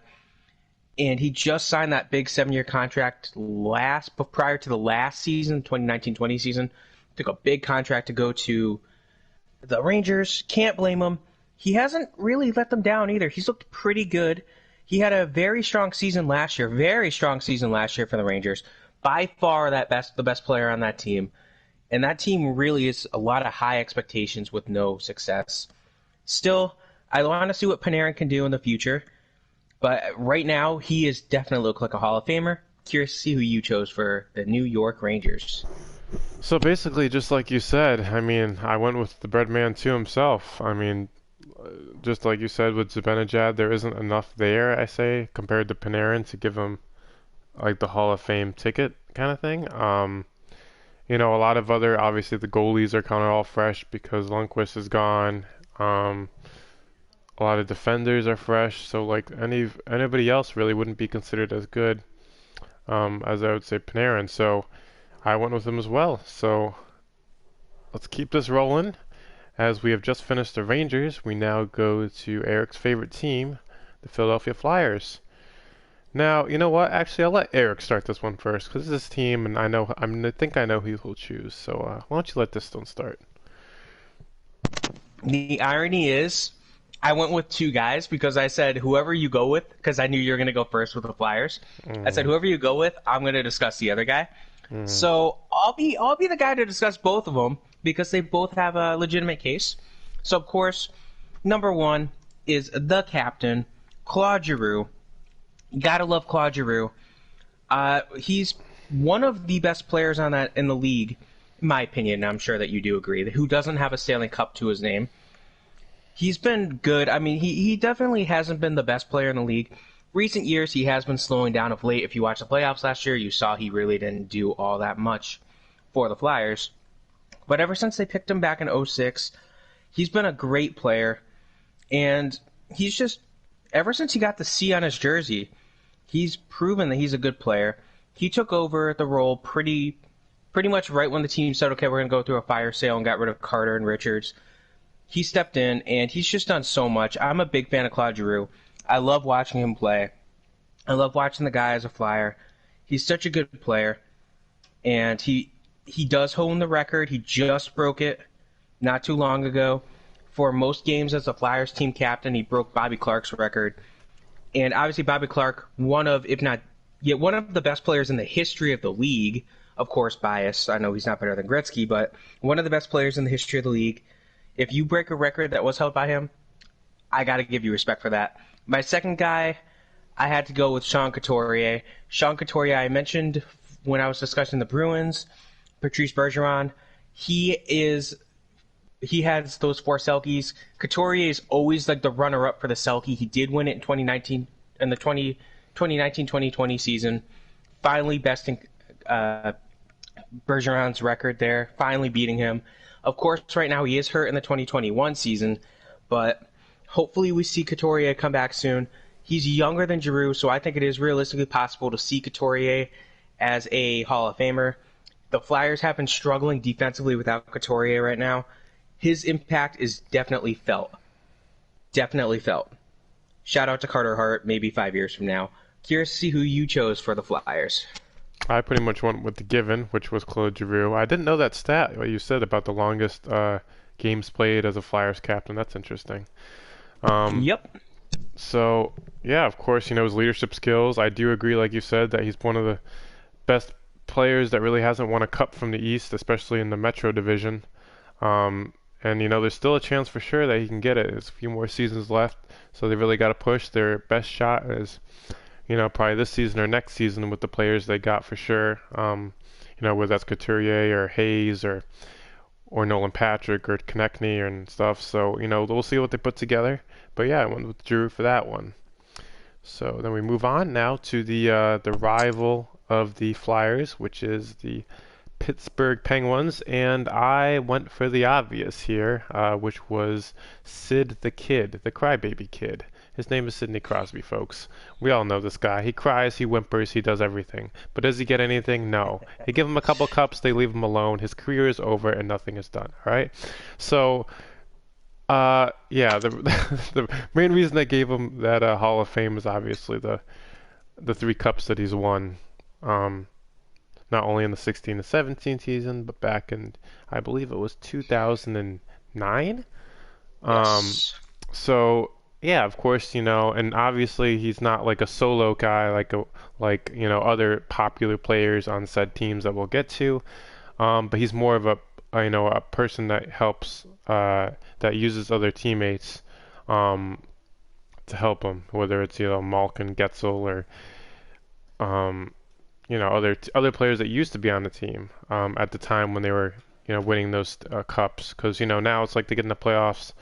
S1: And he just signed that big 7-year contract prior to the last season, 2019-20 season. Took a big contract to go to the Rangers. Can't blame him. He hasn't really let them down either. He's looked pretty good. He had a very strong season last year. Very strong season last year for the Rangers. By far the best player on that team. And that team really is a lot of high expectations with no success. Still, I want to see what Panarin can do in the future. But right now, he is definitely look like a Hall of Famer. Curious to see who you chose for the New York Rangers.
S2: So basically, just like you said, I mean, I went with the bread man to himself. I mean, just like you said with Zibanejad, there isn't enough there, I say, compared to Panarin to give him like the Hall of Fame ticket kind of thing. A lot of other, obviously the goalies are kind of all fresh because Lundqvist is gone. A lot of defenders are fresh, so like anybody else really wouldn't be considered as good as I would say Panarin. So I went with him as well. So let's keep this rolling. As we have just finished the Rangers, we now go to Eric's favorite team, the Philadelphia Flyers. Now, you know what? Actually, I'll let Eric start this one first because it's his team, and I think I know who he'll choose. So why don't you let this one start?
S1: The irony is, I went with two guys because I said whoever you go with, because I knew you were going to go first with the Flyers. I said whoever you go with, I'm going to discuss the other guy. So I'll be the guy to discuss both of them because they both have a legitimate case. So of course, number one is the captain, Claude Giroux. Gotta love Claude Giroux. He's one of the best players in the league, in my opinion. I'm sure that you do agree. Who doesn't have a Stanley Cup to his name? He's been good. I mean, he definitely hasn't been the best player in the league. Recent years, he has been slowing down of late. If you watch the playoffs last year, you saw he really didn't do all that much for the Flyers. But ever since they picked him back in '06, he's been a great player. And he's just, ever since he got the C on his jersey, he's proven that he's a good player. He took over the role pretty much right when the team said, okay, we're going to go through a fire sale and got rid of Carter and Richards. He stepped in, and he's just done so much. I'm a big fan of Claude Giroux. I love watching him play. I love watching the guy as a Flyer. He's such a good player, and he does hold the record. He just broke it not too long ago. For most games as a Flyers team captain, he broke Bobby Clarke's record. And obviously Bobby Clarke, one of the best players in the history of the league. Of course, bias. I know he's not better than Gretzky, but one of the best players in the history of the league. If you break a record that was held by him, I got to give you respect for that. My second guy, I had to go with Sean Couturier. Sean Couturier, I mentioned when I was discussing the Bruins, Patrice Bergeron. He has those 4 Selkies. Couturier is always like the runner-up for the Selkie. He did win it in 2019, in the 2019-2020 season. Finally besting Bergeron's record there. Finally beating him. Of course, right now he is hurt in the 2021 season, but hopefully we see Couturier come back soon. He's younger than Giroux, so I think it is realistically possible to see Couturier as a Hall of Famer. The Flyers have been struggling defensively without Couturier right now. His impact is definitely felt. Definitely felt. Shout out to Carter Hart, maybe 5 years from now. Curious to see who you chose for the Flyers.
S2: I pretty much went with the given, which was Claude Giroux. I didn't know that stat, what you said about the longest games played as a Flyers captain. That's interesting.
S1: Yep.
S2: So, yeah, of course, his leadership skills. I do agree, like you said, that he's one of the best players that really hasn't won a cup from the East, especially in the Metro Division. And, there's still a chance for sure that he can get it. There's a few more seasons left, so they really got to push. Their best shot is, probably this season or next season with the players they got for sure. Whether that's Couturier or Hayes or Nolan Patrick or Konechny and stuff. So, we'll see what they put together. But yeah, I went with Drew for that one. So then we move on now to the rival of the Flyers, which is the Pittsburgh Penguins, and I went for the obvious here, which was Sid the Kid, the crybaby kid. His name is Sidney Crosby, folks. We all know this guy. He cries, he whimpers, he does everything. But does he get anything? No. They give him a couple cups, they leave him alone. His career is over and nothing is done. All right? So, the main reason they gave him that Hall of Fame is obviously the 3 cups that he's won. Not only in the 16 to 17 season, but back in, I believe it was 2009.
S1: Yes.
S2: So yeah, of course, and obviously he's not like a solo guy like other popular players on said teams that we'll get to. But he's more of a person that helps, that uses other teammates, to help him, whether it's Malkin, Getzel, or um, other players that used to be on the team at the time when they were winning those cups. Because now it's like they get in the playoffs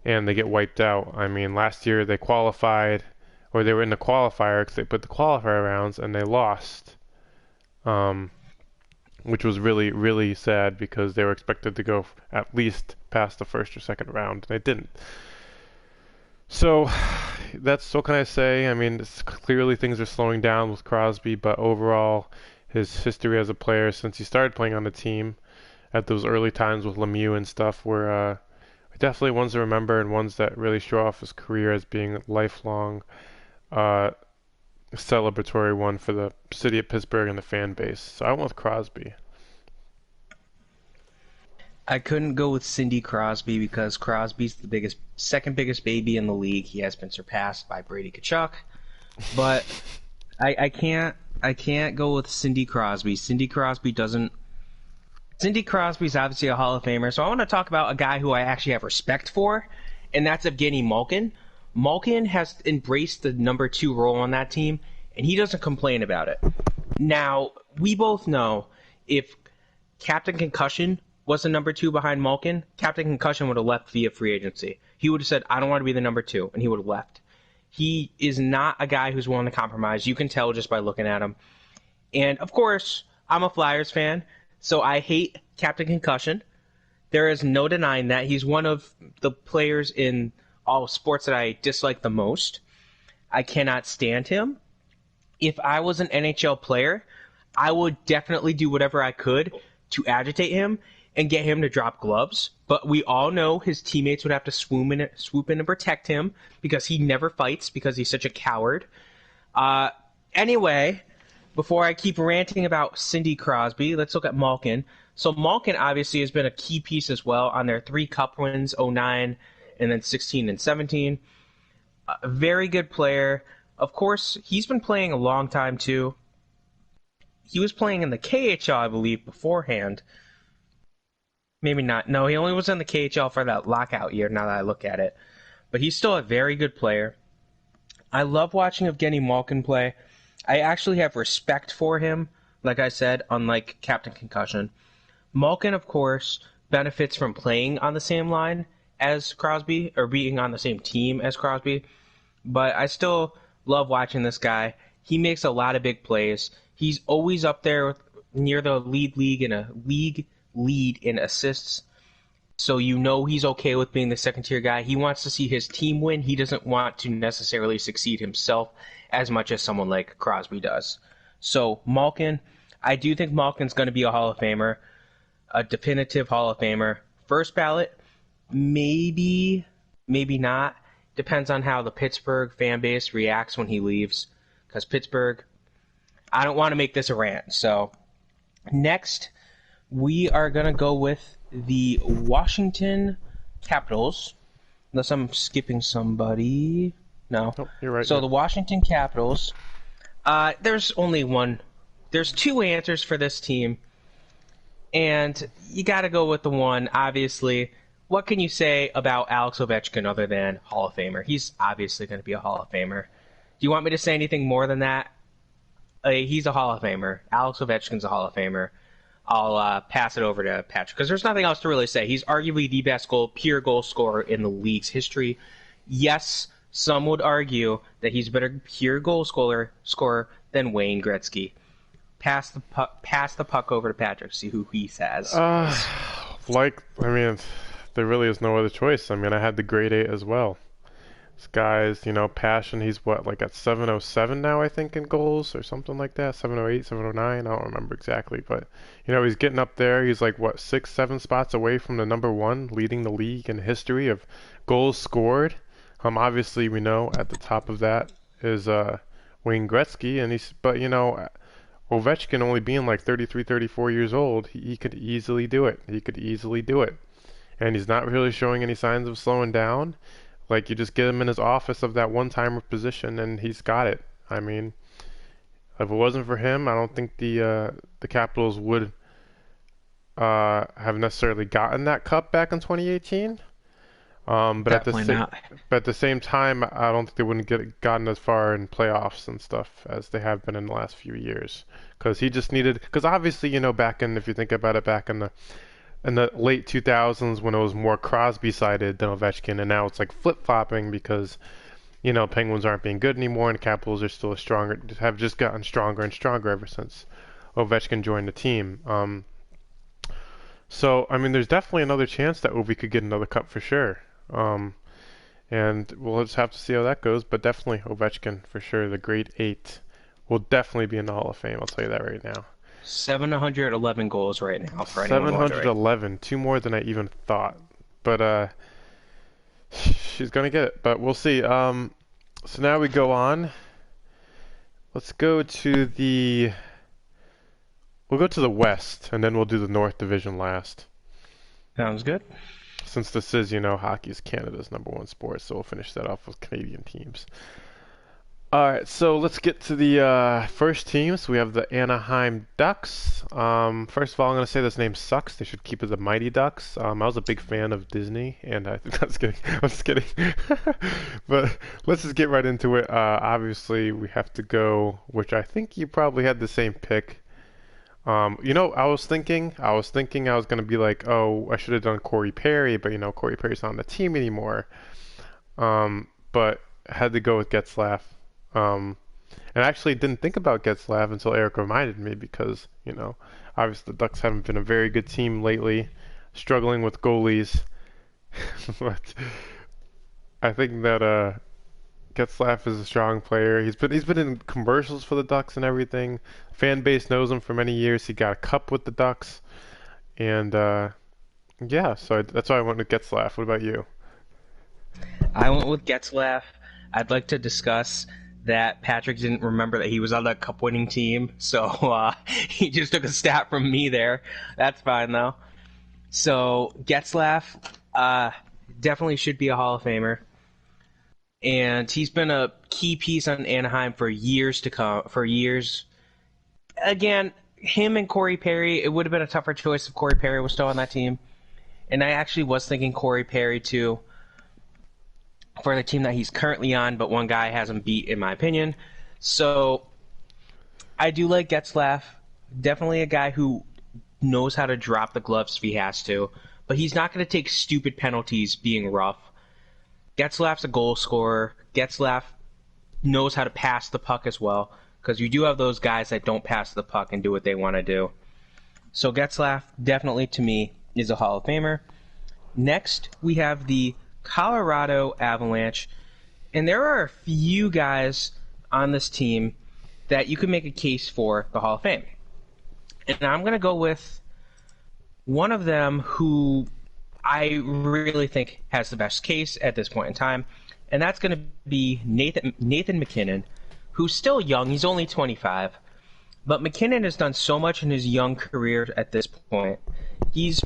S2: and they get wiped out. I mean, last year they qualified, or they were in the qualifier because they put the qualifier rounds and they lost, which was really, really sad because they were expected to go at least past the first or second round. They didn't. So that's what can I say? I mean, clearly things are slowing down with Crosby, but overall, his history as a player since he started playing on the team at those early times with Lemieux and stuff were definitely ones to remember, and ones that really show off his career as being a lifelong celebratory one for the city of Pittsburgh and the fan base. So I went with Crosby.
S1: I couldn't go with Cindy Crosby because Crosby's the second biggest baby in the league. He has been surpassed by Brady Tkachuk, but I can't go with Cindy Crosby. Cindy Crosby's obviously a Hall of Famer, so I want to talk about a guy who I actually have respect for, and that's Evgeny Malkin. Malkin has embraced the number 2 role on that team, and he doesn't complain about it. Now, we both know if Captain Concussion was the number 2 behind Malkin, Captain Concussion would have left via free agency. He would have said, I don't want to be the number 2, and he would have left. He is not a guy who's willing to compromise. You can tell just by looking at him. And, of course, I'm a Flyers fan, so I hate Captain Concussion. There is no denying that. He's one of the players in all sports that I dislike the most. I cannot stand him. If I was an NHL player, I would definitely do whatever I could to agitate him and get him to drop gloves. But we all know his teammates would have to swoop in and protect him because he never fights because he's such a coward. Anyway, before I keep ranting about Cindy Crosby, let's look at Malkin. So Malkin obviously has been a key piece as well on their 3 cup wins, 09 and then 16 and 17. A very good player. Of course, he's been playing a long time too. He was playing in the KHL, I believe, beforehand. Maybe not. No, he only was in the KHL for that lockout year, now that I look at it. But he's still a very good player. I love watching Evgeny Malkin play. I actually have respect for him, like I said, unlike Captain Concussion. Malkin, of course, benefits from playing on the same line as Crosby, or being on the same team as Crosby. But I still love watching this guy. He makes a lot of big plays. He's always up there near the lead in assists. So he's okay with being the second-tier guy. He wants to see his team win. He doesn't want to necessarily succeed himself as much as someone like Crosby does. So Malkin, I do think Malkin's going to be a Hall of Famer, a definitive Hall of Famer. First ballot, maybe not. Depends on how the Pittsburgh fan base reacts when he leaves. Because Pittsburgh, I don't want to make this a rant. So next, we are going to go with the Washington Capitals. Unless I'm skipping somebody. No.
S2: Oh, you're right.
S1: So the Washington Capitals, there's only one. There's 2 answers for this team. And you got to go with the one, obviously. What can you say about Alex Ovechkin other than Hall of Famer? He's obviously going to be a Hall of Famer. Do you want me to say anything more than that? He's a Hall of Famer. Alex Ovechkin's a Hall of Famer. I'll pass it over to Patrick because there's nothing else to really say. He's arguably the best pure goal scorer in the league's history. Yes, some would argue that he's a better pure goal scorer than Wayne Gretzky. Pass the puck over to Patrick. See who he says.
S2: There really is no other choice. I mean, I had the grade 8 as well. This guy's, passion. He's at 707 now, I think, in goals or something like that. 708, 709. I don't remember exactly, but he's getting up there. He's 6, 7 spots away from the number 1, leading the league in history of goals scored. Obviously, we know at the top of that is Wayne Gretzky, but Ovechkin only being 33, 34 years old, he could easily do it. And he's not really showing any signs of slowing down. You just get him in his office of that one-timer position, and he's got it. I mean, if it wasn't for him, I don't think the Capitals would have necessarily gotten that cup back in 2018. But
S1: Definitely not.
S2: at the same time, I don't think they wouldn't get gotten as far in playoffs and stuff as they have been in the last few years. Because he just needed, because obviously, back in, if you think about it, back in the late 2000s when it was more Crosby sided than Ovechkin, and now it's like flip flopping because Penguins aren't being good anymore, and Capitals are still stronger, have just gotten stronger and stronger ever since Ovechkin joined the team. So I mean, there's definitely another chance that Ovi could get another cup for sure. Um, and we'll just have to see how that goes, but definitely Ovechkin for sure. The Great Eight will definitely be in the Hall of Fame. I'll tell you that right now.
S1: 711 goals right now for anyone wondering.
S2: 711, two more than I even thought. But she's gonna get it. But we'll see. So now we go on. Let's go to the. We'll go to the West, and then we'll do the North Division last.
S1: Sounds good.
S2: Since this is, hockey is Canada's #1 sport, so we'll finish that off with Canadian teams. All right, so let's get to the first teams. We have the Anaheim Ducks. First of all, I'm going to say this name sucks. They should keep it the Mighty Ducks. I was a big fan of Disney, and I think that's kidding. I'm just kidding. But let's just get right into it. Obviously, we have to go, which I think you probably had the same pick. I was thinking I was going to be like, oh, I should have done Corey Perry, but Corey Perry's not on the team anymore. But I had to go with Getzlaf. And I actually didn't think about Getzlaf until Eric reminded me because, obviously the Ducks haven't been a very good team lately, struggling with goalies. But I think that Getzlaf is a strong player. He's been in commercials for the Ducks and everything. Fan base knows him for many years. He got a cup with the Ducks, and yeah, so that's why I went with Getzlaf. What about you?
S1: I went with Getzlaf. I'd like to discuss that Patrick didn't remember that he was on that cup-winning team, so he just took a stat from me there. That's fine, though. So Getzlaf definitely should be a Hall of Famer, and he's been a key piece on Anaheim for years to come. For years, again, him and Corey Perry. It would have been a tougher choice if Corey Perry was still on that team, and I actually was thinking Corey Perry too, for the team that he's currently on, but one guy has him beat, in my opinion. So I do like Getzlaf. Definitely a guy who knows how to drop the gloves if he has to, but he's not going to take stupid penalties being rough. Getzlaf's a goal scorer. Getzlaf knows how to pass the puck as well, because you do have those guys that don't pass the puck and do what they want to do. So Getzlaf, definitely to me, is a Hall of Famer. Next, we have the Colorado Avalanche, and there are a few guys on this team that you could make a case for the Hall of Fame. And I'm going to go with one of them who I really think has the best case at this point in time, and that's going to be Nathan MacKinnon, who's still young. He's only 25, but MacKinnon has done so much in his young career at this point. He's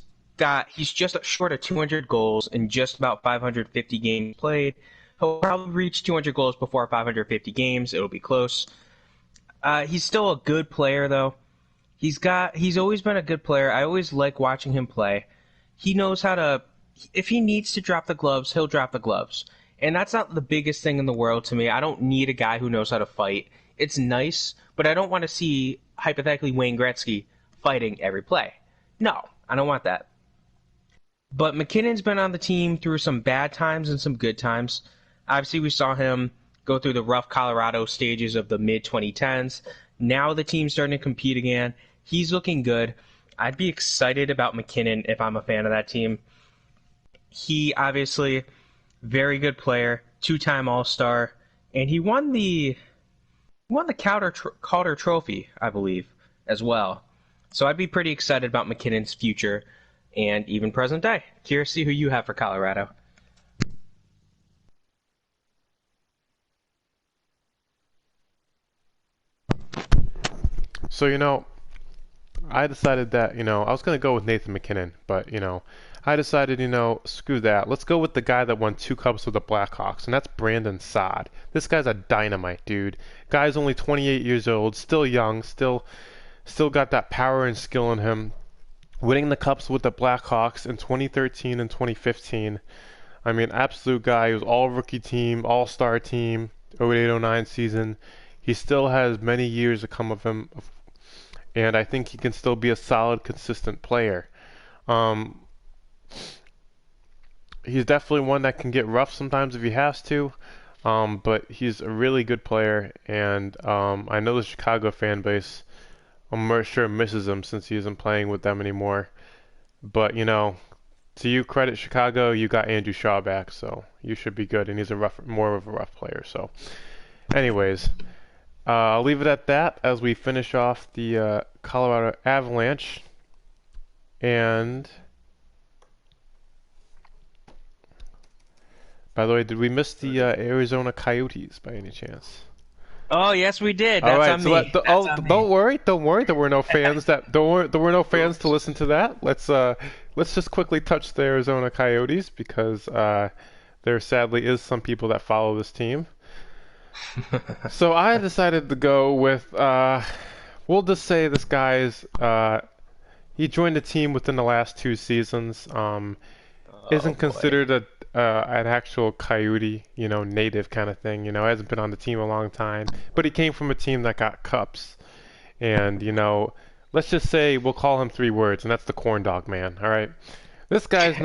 S1: just short of 200 goals in just about 550 games played. He'll probably reach 200 goals before 550 games. It'll be close. He's still a good player, though. He's always been a good player. I always like watching him play. He knows how to, if he needs to drop the gloves, he'll drop the gloves. And that's not the biggest thing in the world to me. I don't need a guy who knows how to fight. It's nice, but I don't want to see, hypothetically, Wayne Gretzky fighting every play. No, I don't want that. But McKinnon's been on the team through some bad times and some good times. Obviously, we saw him go through the rough Colorado stages of the mid-2010s. Now the team's starting to compete again. He's looking good. I'd be excited about MacKinnon if I'm a fan of that team. He, obviously, very good player, two-time All-Star, and he won the Calder Trophy, I believe, as well. So I'd be pretty excited about MacKinnon's future and even present day. Curious to see who you have for Colorado.
S2: So, I decided that, I was going to go with Nathan MacKinnon, but, I decided, screw that. Let's go with the guy that won 2 cups with the Blackhawks, and that's Brandon Saad. This guy's a dynamite, dude. Guy's only 28 years old, still young, still got that power and skill in him. Winning the cups with the Blackhawks in 2013 and 2015. I mean, absolute guy. He was all rookie team, all-star team, 08-09 season. He still has many years to come of him, and I think he can still be a solid, consistent player. Um, he's definitely one that can get rough sometimes if he has to, but he's a really good player, and I know the Chicago fan base, I'm sure, misses him since he isn't playing with them anymore. But, to you credit Chicago, you got Andrew Shaw back, so you should be good, and he's more of a rough player. So, anyways, I'll leave it at that as we finish off the Colorado Avalanche. And by the way, did we miss the Arizona Coyotes by any chance?
S1: Oh yes, we did. That's
S2: All right,
S1: on
S2: so
S1: me.
S2: don't worry. There were no fans there were no fans to listen to that. Let's just quickly touch the Arizona Coyotes because there sadly is some people that follow this team. So I decided to go with we'll just say this guy's he joined the team within the last 2 seasons. Isn't considered an actual Coyote, native kind of thing. Hasn't been on the team a long time, but he came from a team that got cups, and let's just say we'll call him 3 words, and that's the corn dog man. All right, this guy's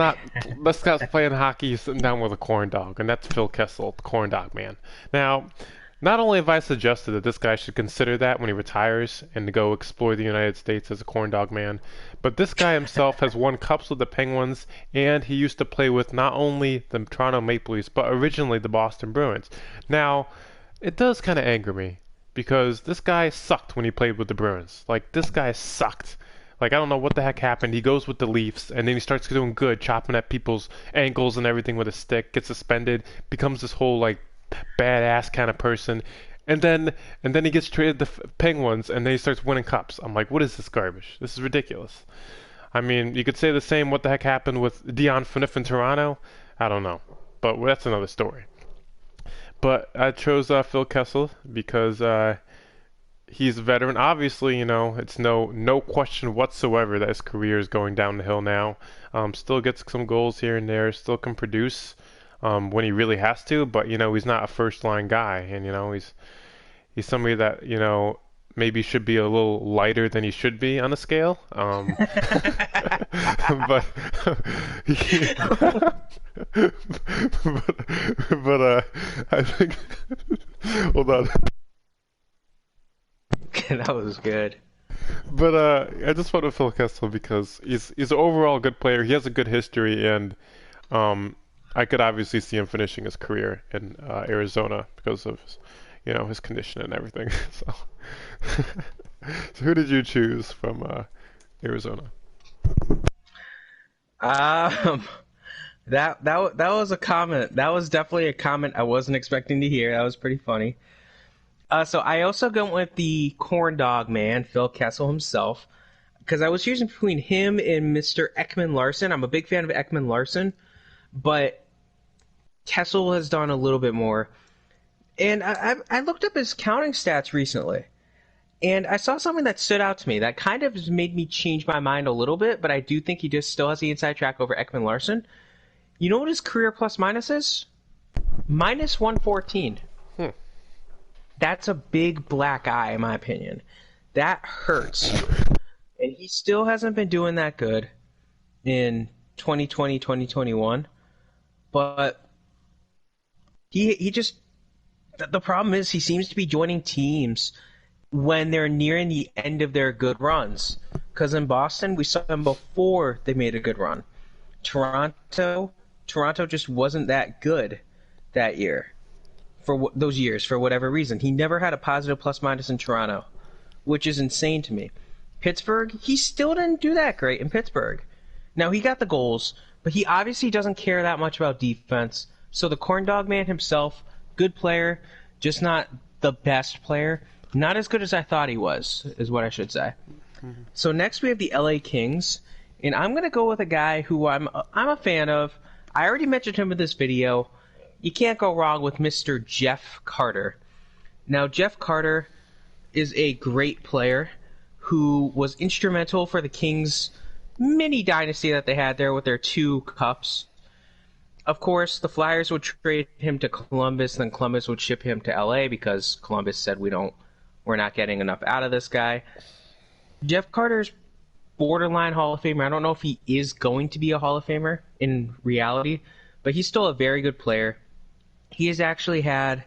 S2: playing hockey, he's sitting down with a corn dog, and that's Phil Kessel, the corn dog man. Now, not only have I suggested that this guy should consider that when he retires and to go explore the United States as a corn dog man, but this guy himself has won cups with the Penguins, and he used to play with not only the Toronto Maple Leafs, but originally the Boston Bruins. Now, it does kind of anger me, because this guy sucked when he played with the Bruins. Like, this guy sucked. Like, I don't know what the heck happened. He goes with the Leafs, and then he starts doing good, chopping at people's ankles and everything with a stick, gets suspended, becomes this whole, badass kind of person, and then he gets traded to the Penguins, and then he starts winning cups. I'm like, what is this garbage? This is ridiculous. I mean, you could say the same. What the heck happened with Dion Phaneuf in Toronto? I don't know, but that's another story. But I chose Phil Kessel because he's a veteran. Obviously, it's no question whatsoever that his career is going down the hill now. Still gets some goals here and there. Still can produce. When he really has to, but he's not a first line guy, and he's somebody that maybe should be a little lighter than he should be on the scale. But I think hold on.
S1: That was good.
S2: But I just want to Phil Kessel because he's an overall good player. He has a good history, and I could obviously see him finishing his career in Arizona because of his condition and everything. So, so who did you choose from Arizona?
S1: That was a comment. That was definitely a comment I wasn't expecting to hear. That was pretty funny. So I also went with the corn dog man, Phil Kessel himself, because I was choosing between him and Mr. Ekman Larsson. I'm a big fan of Ekman Larsson, but Kessel has done a little bit more. And I looked up his counting stats recently, and I saw something that stood out to me that kind of made me change my mind a little bit, but I do think he just still has the inside track over Ekman Larsson. You know what his career plus minus is? Minus 114. That's a big black eye, in my opinion. That hurts. And he still hasn't been doing that good in 2020, 2021. But he just... The problem is he seems to be joining teams when they're nearing the end of their good runs. Because in Boston, we saw them before they made a good run. Toronto just wasn't that good that year. For those years, for whatever reason. He never had a positive plus-minus in Toronto, which is insane to me. Pittsburgh, he still didn't do that great in Pittsburgh. Now, he got the goals, but he obviously doesn't care that much about defense. So the corn dog man himself, good player, just not the best player. Not as good as I thought he was, is what I should say. Mm-hmm. So next we have the LA Kings, and I'm going to go with a guy who I'm a fan of. I already mentioned him in this video. You can't go wrong with Mr. Jeff Carter. Now, Jeff Carter is a great player who was instrumental for the Kings' mini dynasty that they had there with their 2 cups. Of course, the Flyers would trade him to Columbus, then Columbus would ship him to LA because Columbus said we're not getting enough out of this guy. Jeff Carter's borderline Hall of Famer. I don't know if he is going to be a Hall of Famer in reality, but he's still a very good player. He has actually had,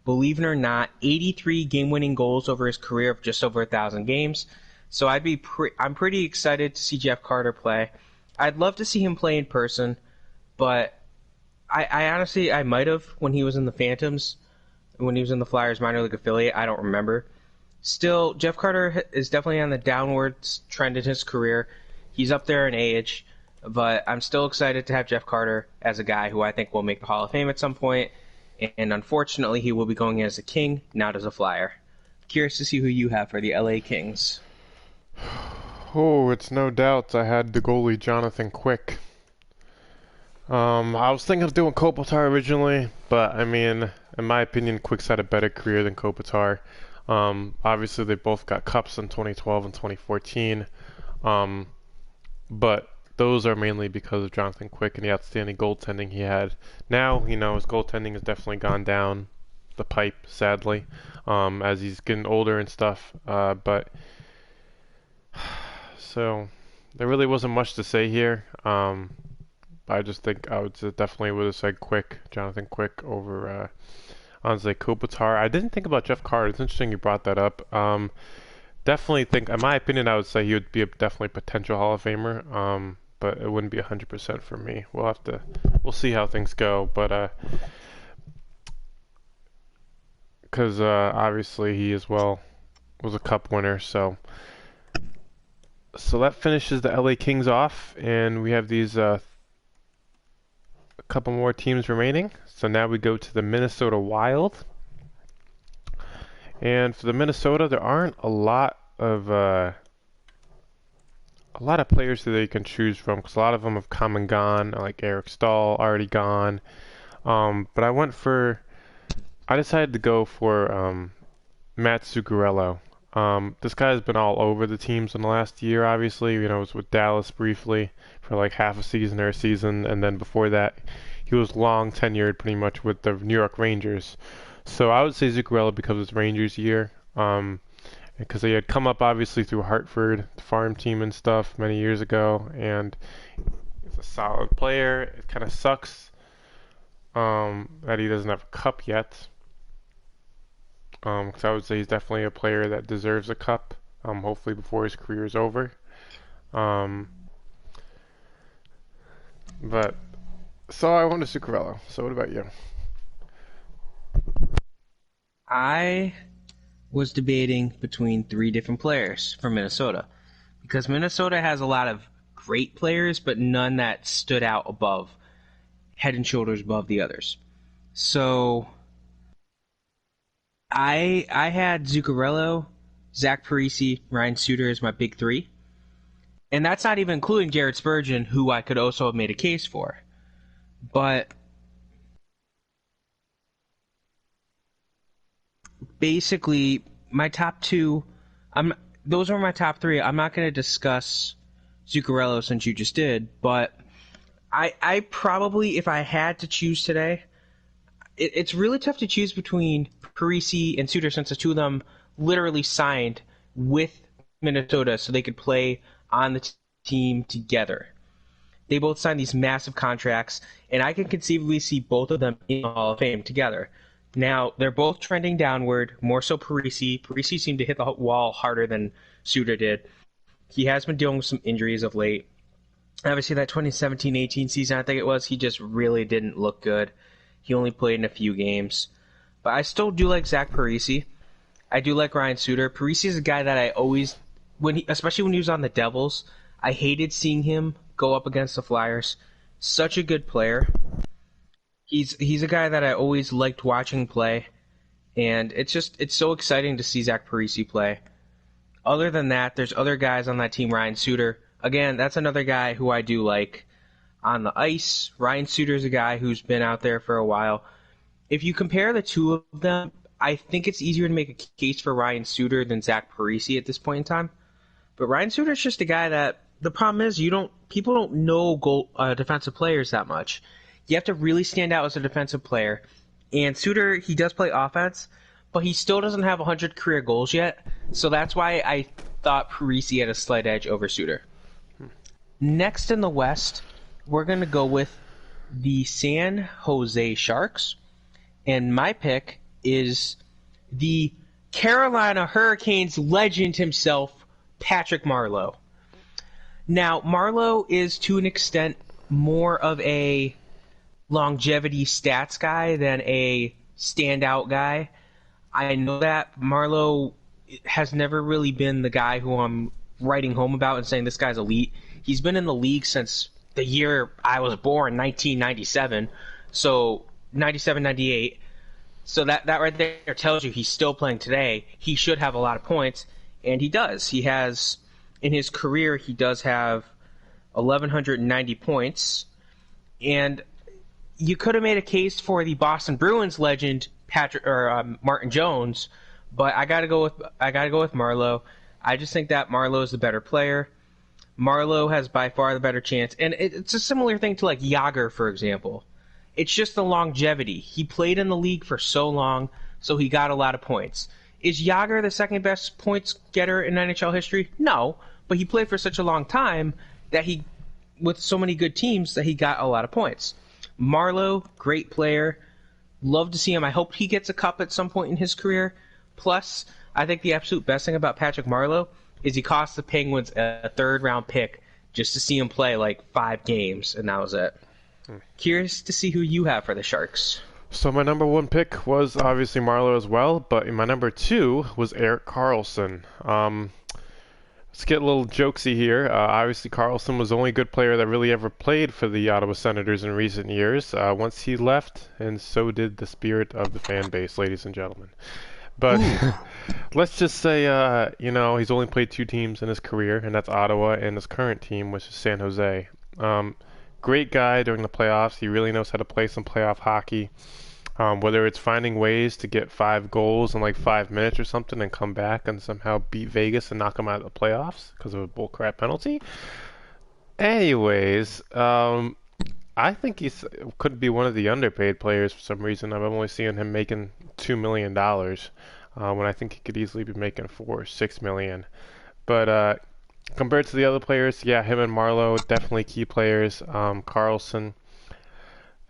S1: believe it or not, 83 game-winning goals over his career of just over 1,000 games. So I'm pretty excited to see Jeff Carter play. I'd love to see him play in person, but I honestly, I might have when he was in the Phantoms, when he was in the Flyers minor league affiliate. I don't remember. Still, Jeff Carter is definitely on the downward trend in his career. He's up there in age, but I'm still excited to have Jeff Carter as a guy who I think will make the Hall of Fame at some point. And unfortunately, he will be going as a King, not as a Flyer. Curious to see who you have for the LA Kings.
S2: Oh, it's no doubt I had the goalie Jonathan Quick. I was thinking of doing Kopitar originally, but I mean, in my opinion, Quick's had a better career than Kopitar. Obviously, they both got cups in 2012 and 2014, but those are mainly because of Jonathan Quick and the outstanding goaltending he had. Now, his goaltending has definitely gone down the pipe, sadly, as he's getting older and stuff. But so there really wasn't much to say here. I just think I definitely would have said Jonathan Quick over Anze Kopitar. I didn't think about Jeff Carter. It's interesting you brought that up. Definitely think, in my opinion, I would say he would be definitely potential Hall of Famer. But it wouldn't be 100% for me. We'll see how things go. But because obviously he as well was a Cup winner, so that finishes the LA Kings off, and we have these a couple more teams remaining. So now we go to the Minnesota Wild, and for the Minnesota, there aren't a lot of players that you can choose from, because a lot of them have come and gone, like Eric Stahl already gone. But I decided to go for Matt Zuccarello. This guy's been all over the teams in the last year, obviously. Was with Dallas briefly for like half a season or a season, and then before that, he was long tenured pretty much with the New York Rangers. So I would say Zuccarello because of his Rangers year. Because he had come up obviously through Hartford, the farm team and stuff many years ago, and he's a solid player. It kind of sucks that he doesn't have a cup yet. Because I would say he's definitely a player that deserves a cup, hopefully before his career is over. But so I went to Zuccarello. So what about you?
S1: I was debating between three different players from Minnesota, because Minnesota has a lot of great players, but none that stood out head and shoulders above the others. So I had Zuccarello, Zach Parise, Ryan Suter as my big three. And that's not even including Jared Spurgeon, who I could also have made a case for. But basically, my top two, those are my top three. I'm not going to discuss Zuccarello since you just did, but I probably, if I had to choose today, it's really tough to choose between Parise and Suter, since the two of them literally signed with Minnesota so they could play on the team together. They both signed these massive contracts, and I can conceivably see both of them in the Hall of Fame together. Now, they're both trending downward, more so Parise. Parise seemed to hit the wall harder than Suter did. He has been dealing with some injuries of late. Obviously, that 2017-18 season, I think it was, he just really didn't look good. He only played in a few games. But I still do like Zach Parise. I do like Ryan Suter. Parise is a guy that I always, especially when he was on the Devils, I hated seeing him go up against the Flyers. Such a good player. He's a guy that I always liked watching play, and it's so exciting to see Zach Parise play. Other than that, there's other guys on that team. Ryan Suter, again, that's another guy who I do like on the ice. Ryan Suter's a guy who's been out there for a while. If you compare the two of them, I think it's easier to make a case for Ryan Suter than Zach Parise at this point in time. But Ryan Suter's just a guy that, the problem is people don't know defensive players that much. You have to really stand out as a defensive player. And Suter, he does play offense, but he still doesn't have 100 career goals yet. So that's why I thought Parisi had a slight edge over Suter. Next in the West, we're going to go with the San Jose Sharks. And my pick is the Carolina Hurricanes legend himself, Patrick Marleau. Now, Marleau is to an extent more of a longevity stats guy than a standout guy. I know that Marleau has never really been the guy who I'm writing home about and saying this guy's elite. He's been in the league since the year I was born, 1997, so 97, 98. So that right there tells you he's still playing today. He should have a lot of points, and he does. He has, in his career, he does have 1,190 points, and you could have made a case for the Boston Bruins legend Martin Jones, but I gotta go with Marleau. I just think that Marleau is the better player. Marleau has by far the better chance, and it's a similar thing to like Jágr, for example. It's just the longevity. He played in the league for so long, so he got a lot of points. Is Jágr the second best points getter in NHL history? No, but he played for such a long time that he, with so many good teams, that he got a lot of points. Marleau, great player. Love to see him. I hope he gets a cup at some point in his career. Plus, I think the absolute best thing about Patrick Marleau is he cost the Penguins a third-round pick just to see him play like 5 games, and that was it. Curious to see who you have for the Sharks.
S2: So my number 1 pick was obviously Marleau as well, but my number 2 was Erik Karlsson. Let's get a little jokesy here. Obviously, Karlsson was the only good player that really ever played for the Ottawa Senators in recent years. Once he left, and so did the spirit of the fan base, ladies and gentlemen. But let's just say, he's only played 2 teams in his career, and that's Ottawa and his current team, which is San Jose. Great guy during the playoffs. He really knows how to play some playoff hockey. Whether it's finding ways to get 5 goals in like 5 minutes or something and come back and somehow beat Vegas and knock them out of the playoffs because of a bullcrap penalty. Anyways, I think he could be one of the underpaid players for some reason. I'm only seeing him making $2 million when I think he could easily be making $4 or $6 million. But compared to the other players, yeah, him and Marleau, definitely key players. Karlsson,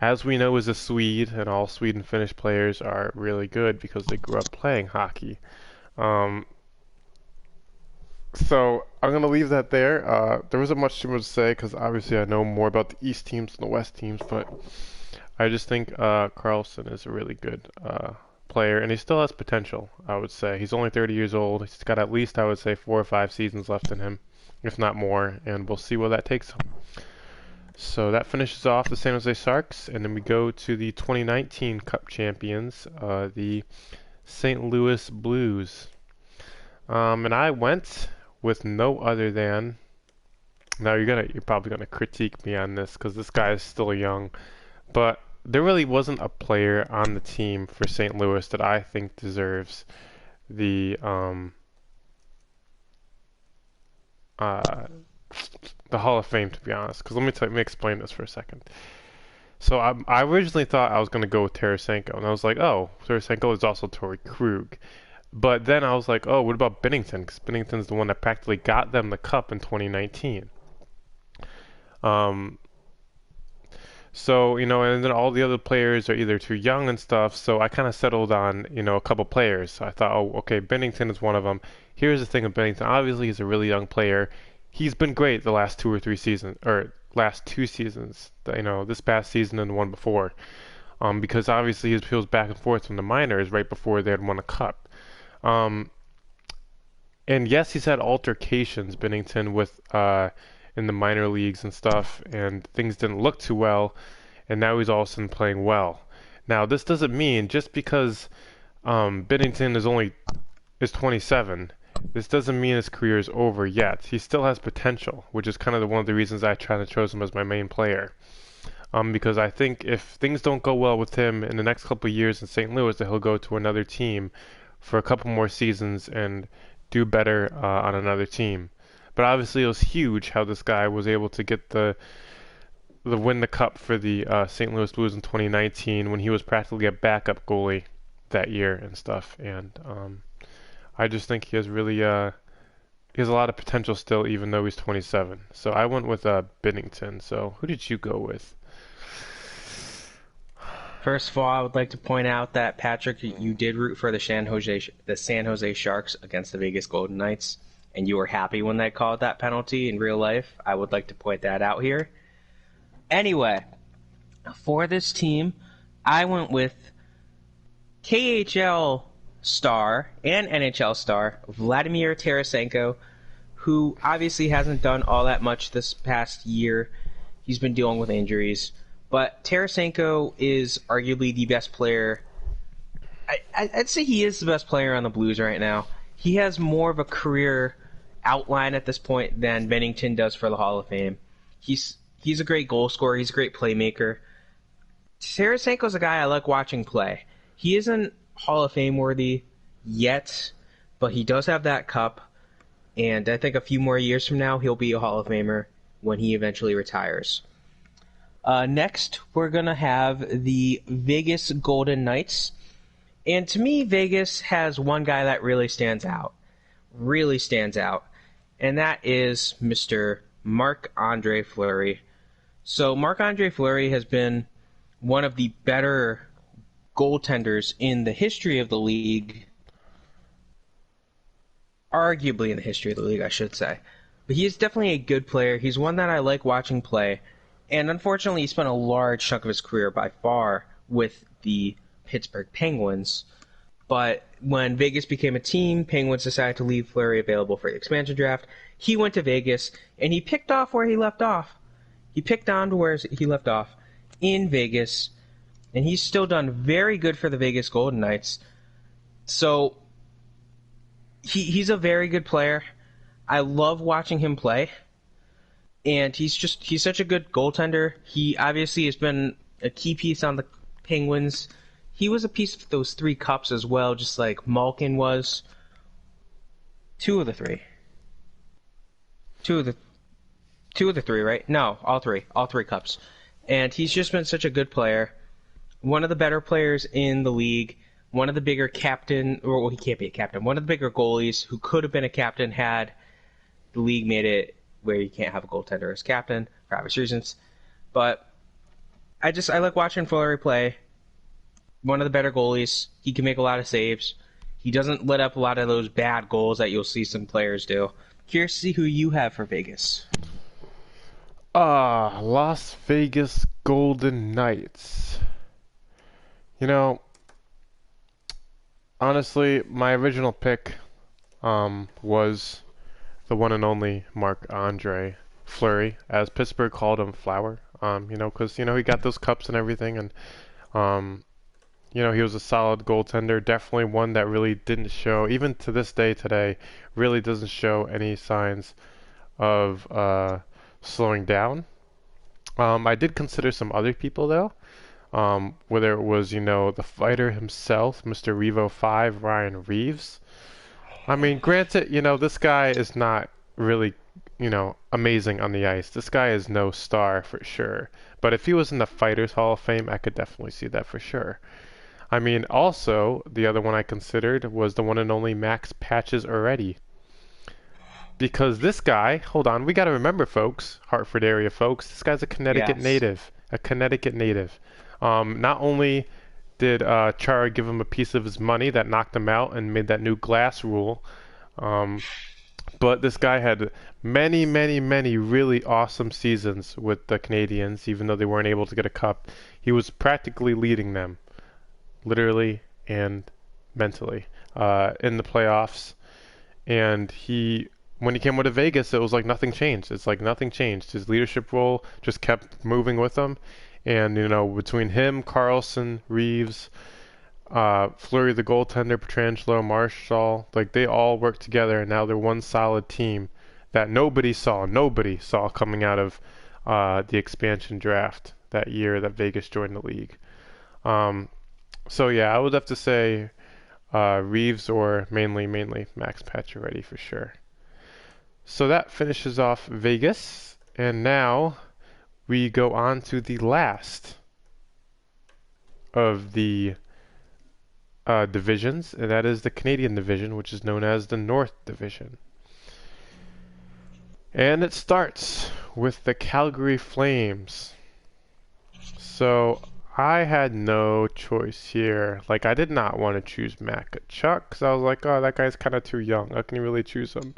S2: as we know, is a Swede, and all Swede and Finnish players are really good because they grew up playing hockey. So I'm going to leave that there. There wasn't much too much to say because obviously I know more about the East teams than the West teams, but I just think Karlsson is a really good player, and he still has potential, I would say. He's only 30 years old. He's got at least, I would say, 4 or 5 seasons left in him, if not more, and we'll see where that takes him. So that finishes off the San Jose Sharks, and then we go to the 2019 Cup champions, the St. Louis Blues. And I went with no other than, now you're probably gonna critique me on this because this guy is still young, but there really wasn't a player on the team for St. Louis that I think deserves the Hall of Fame, to be honest. Because let me explain this for a second. So I originally thought I was going to go with Tarasenko, and I was like, oh, Tarasenko is also Torrey Krug. But then I was like, oh, what about Binnington? Because Binnington's the one that practically got them the cup in 2019. So, and then all the other players are either too young and stuff, so I kind of settled on, a couple players. So I thought, oh, okay, Binnington is one of them. Here's the thing with Binnington. Obviously, he's a really young player. He's been great the last 2 or 3 seasons, or last 2 seasons, this past season and the one before. Because obviously he was back and forth from the minors right before they had won a cup. And yes, he's had altercations, Binnington, with in the minor leagues and stuff, and things didn't look too well, and now he's all of a sudden playing well. Now, this doesn't mean just because Binnington is 27, this doesn't mean his career is over yet. He still has potential, which is kind of one of the reasons I chose him as my main player. Because I think if things don't go well with him in the next couple of years in St. Louis, that he'll go to another team for a couple more seasons and do better on another team. But obviously it was huge how this guy was able to get the win the cup for the St. Louis Blues in 2019 when he was practically a backup goalie that year and stuff. And I just think he has really he has a lot of potential still, even though he's 27. So I went with Binnington. So who did you go with?
S1: First of all, I would like to point out that Patrick, you did root for the San Jose Sharks against the Vegas Golden Knights, and you were happy when they called that penalty in real life. I would like to point that out here. Anyway, for this team, I went with KHL star and NHL star Vladimir Tarasenko, who obviously hasn't done all that much this past year. He's been dealing with injuries. But Tarasenko is arguably the best player. I'd say he is the best player on the Blues right now. He has more of a career outline at this point than Binnington does for the Hall of Fame. He's a great goal scorer. He's a great playmaker. Tarasenko's a guy I like watching play. He isn't Hall of Fame worthy yet, but he does have that cup. And I think a few more years from now, he'll be a Hall of Famer when he eventually retires. Next, we're going to have the Vegas Golden Knights. And to me, Vegas has one guy that really stands out. And that is Mr. Marc-Andre Fleury. So Marc-Andre Fleury has been one of the better goaltenders in the history of the league. Arguably in the history of the league, I should say. But he is definitely a good player. He's one that I like watching play. And unfortunately, he spent a large chunk of his career by far with the Pittsburgh Penguinss. But when Vegas became a team, Penguins decided to leave Fleury available for the expansion draft. He went to Vegas, and he picked off where he left off. He picked on to where he left off in Vegas, and he's still done very good for the Vegas Golden Knights. So he's a very good player. I love watching him play. And he's such a good goaltender. He obviously has been a key piece on the Penguins. He was a piece of those 3 cups as well, just like Malkin was. 2 of the 3. 2 of the 3, right? No, all 3. All 3 cups. And he's just been such a good player. One of the better players in the league. One of the bigger well, he can't be a captain. One of the bigger goalies who could have been a captain had the league made it where you can't have a goaltender as captain for obvious reasons. But I like watching Fleury play. One of the better goalies. He can make a lot of saves. He doesn't let up a lot of those bad goals that you'll see some players do. Curious to see who you have for Vegas.
S2: Las Vegas Golden Knights. You know, honestly, my original pick was the one and only Marc-Andre Fleury, as Pittsburgh called him, Flower. Because he got those cups and everything, and he was a solid goaltender. Definitely one that really didn't show, even to this day today, really doesn't show any signs of slowing down. I did consider some other people though, whether it was the fighter himself, Mr. Revo 5, Ryan Reeves. I mean, granted, this guy is not really, amazing on the ice. This guy is no star for sure. But if he was in the Fighters Hall of Fame, I could definitely see that for sure. I mean, also, the other one I considered was the one and only Max Patches already. Because this guy, hold on, we got to remember, folks, Hartford area folks, this guy's a Connecticut native. A Connecticut native. Not only did Chara give him a piece of his money that knocked him out and made that new glass rule, but this guy had many, many, many really awesome seasons with the Canadiens, even though they weren't able to get a cup. He was practically leading them, literally and mentally, in the playoffs. And when he came to Vegas, it was like nothing changed. It's like nothing changed. His leadership role just kept moving with him. And, between him, Carlson, Reeves, Fleury the goaltender, Pietrangelo, Marshall, like they all work together, and now they're one solid team that nobody saw coming out of the expansion draft that year that Vegas joined the league. So yeah, I would have to say Reeves or mainly Max Pacioretty for sure. So that finishes off Vegas, and now we go on to the last of the divisions, and that is the Canadian division, which is known as the North Division. And it starts with the Calgary Flames. So I had no choice here. Like, I did not want to choose Matt Tkachuk because I was like, oh, that guy's kind of too young. How can you really choose him?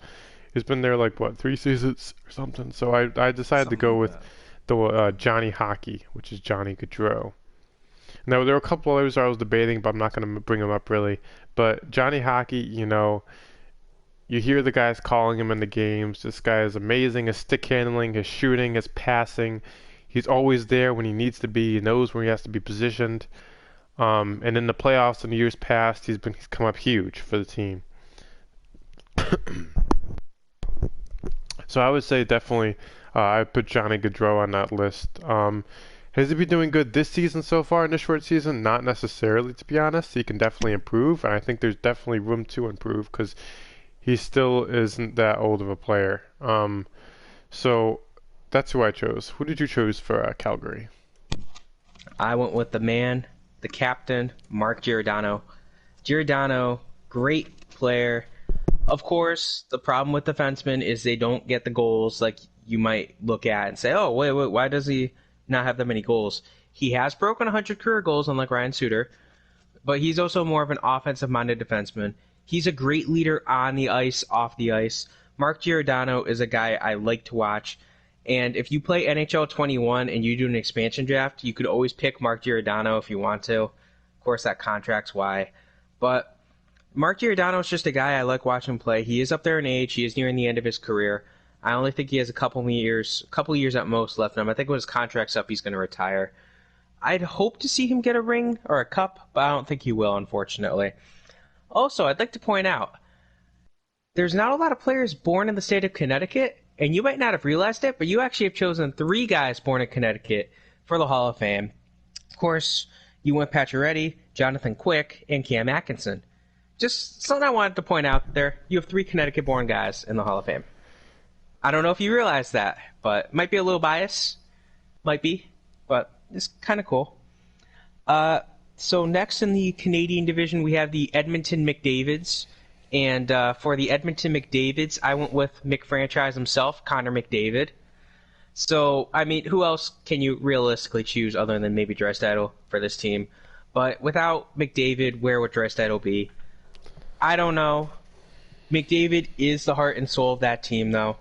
S2: He's been there like, what, 3 seasons or something? So I decided to go with the Johnny Hockey, which is Johnny Gaudreau. Now, there were a couple others I was debating, but I'm not going to bring them up really. But Johnny Hockey, you know, you hear the guys calling him in the games. This guy is amazing. His stick handling, his shooting, his passing. He's always there when he needs to be. He knows where he has to be positioned. And in the playoffs in the years past, he's come up huge for the team. So I would say definitely I put Johnny Gaudreau on that list. Has he been doing good this season so far in this short season? Not necessarily, to be honest. He can definitely improve, and I think there's definitely room to improve because he still isn't that old of a player. So that's who I chose. Who did you choose for Calgary?
S1: I went with the man, the captain, Mark Giordano. Giordano, great player. Of course, the problem with defensemen is they don't get the goals like you might look at and say, oh, wait, why does he not have that many goals? He has broken 100 career goals, unlike Ryan Suter, but he's also more of an offensive-minded defenseman. He's a great leader on the ice, off the ice. Mark Giordano is a guy I like to watch. And if you play NHL 21 and you do an expansion draft, you could always pick Mark Giordano if you want to. Of course, that contract's why. But Mark Giordano is just a guy I like watching play. He is up there in age. He is nearing the end of his career. I only think he has a couple years at most left in him. I think when his contract's up, he's going to retire. I'd hope to see him get a ring or a cup, but I don't think he will, unfortunately. Also, I'd like to point out, there's not a lot of players born in the state of Connecticut, and you might not have realized it, but you actually have chosen 3 guys born in Connecticut for the Hall of Fame. Of course, you went Pacioretty, Jonathan Quick, and Cam Atkinson. Just something I wanted to point out there. You have 3 Connecticut-born guys in the Hall of Fame. I don't know if you realize that, but might be a little biased. Might be, but it's kind of cool. So next in the Canadian division, we have the Edmonton McDavids. And for the Edmonton McDavids, I went with McFranchise himself, Connor McDavid. So, I mean, who else can you realistically choose other than maybe Draisaitl for this team? But without McDavid, where would Draisaitl be? I don't know. McDavid is the heart and soul of that team, though.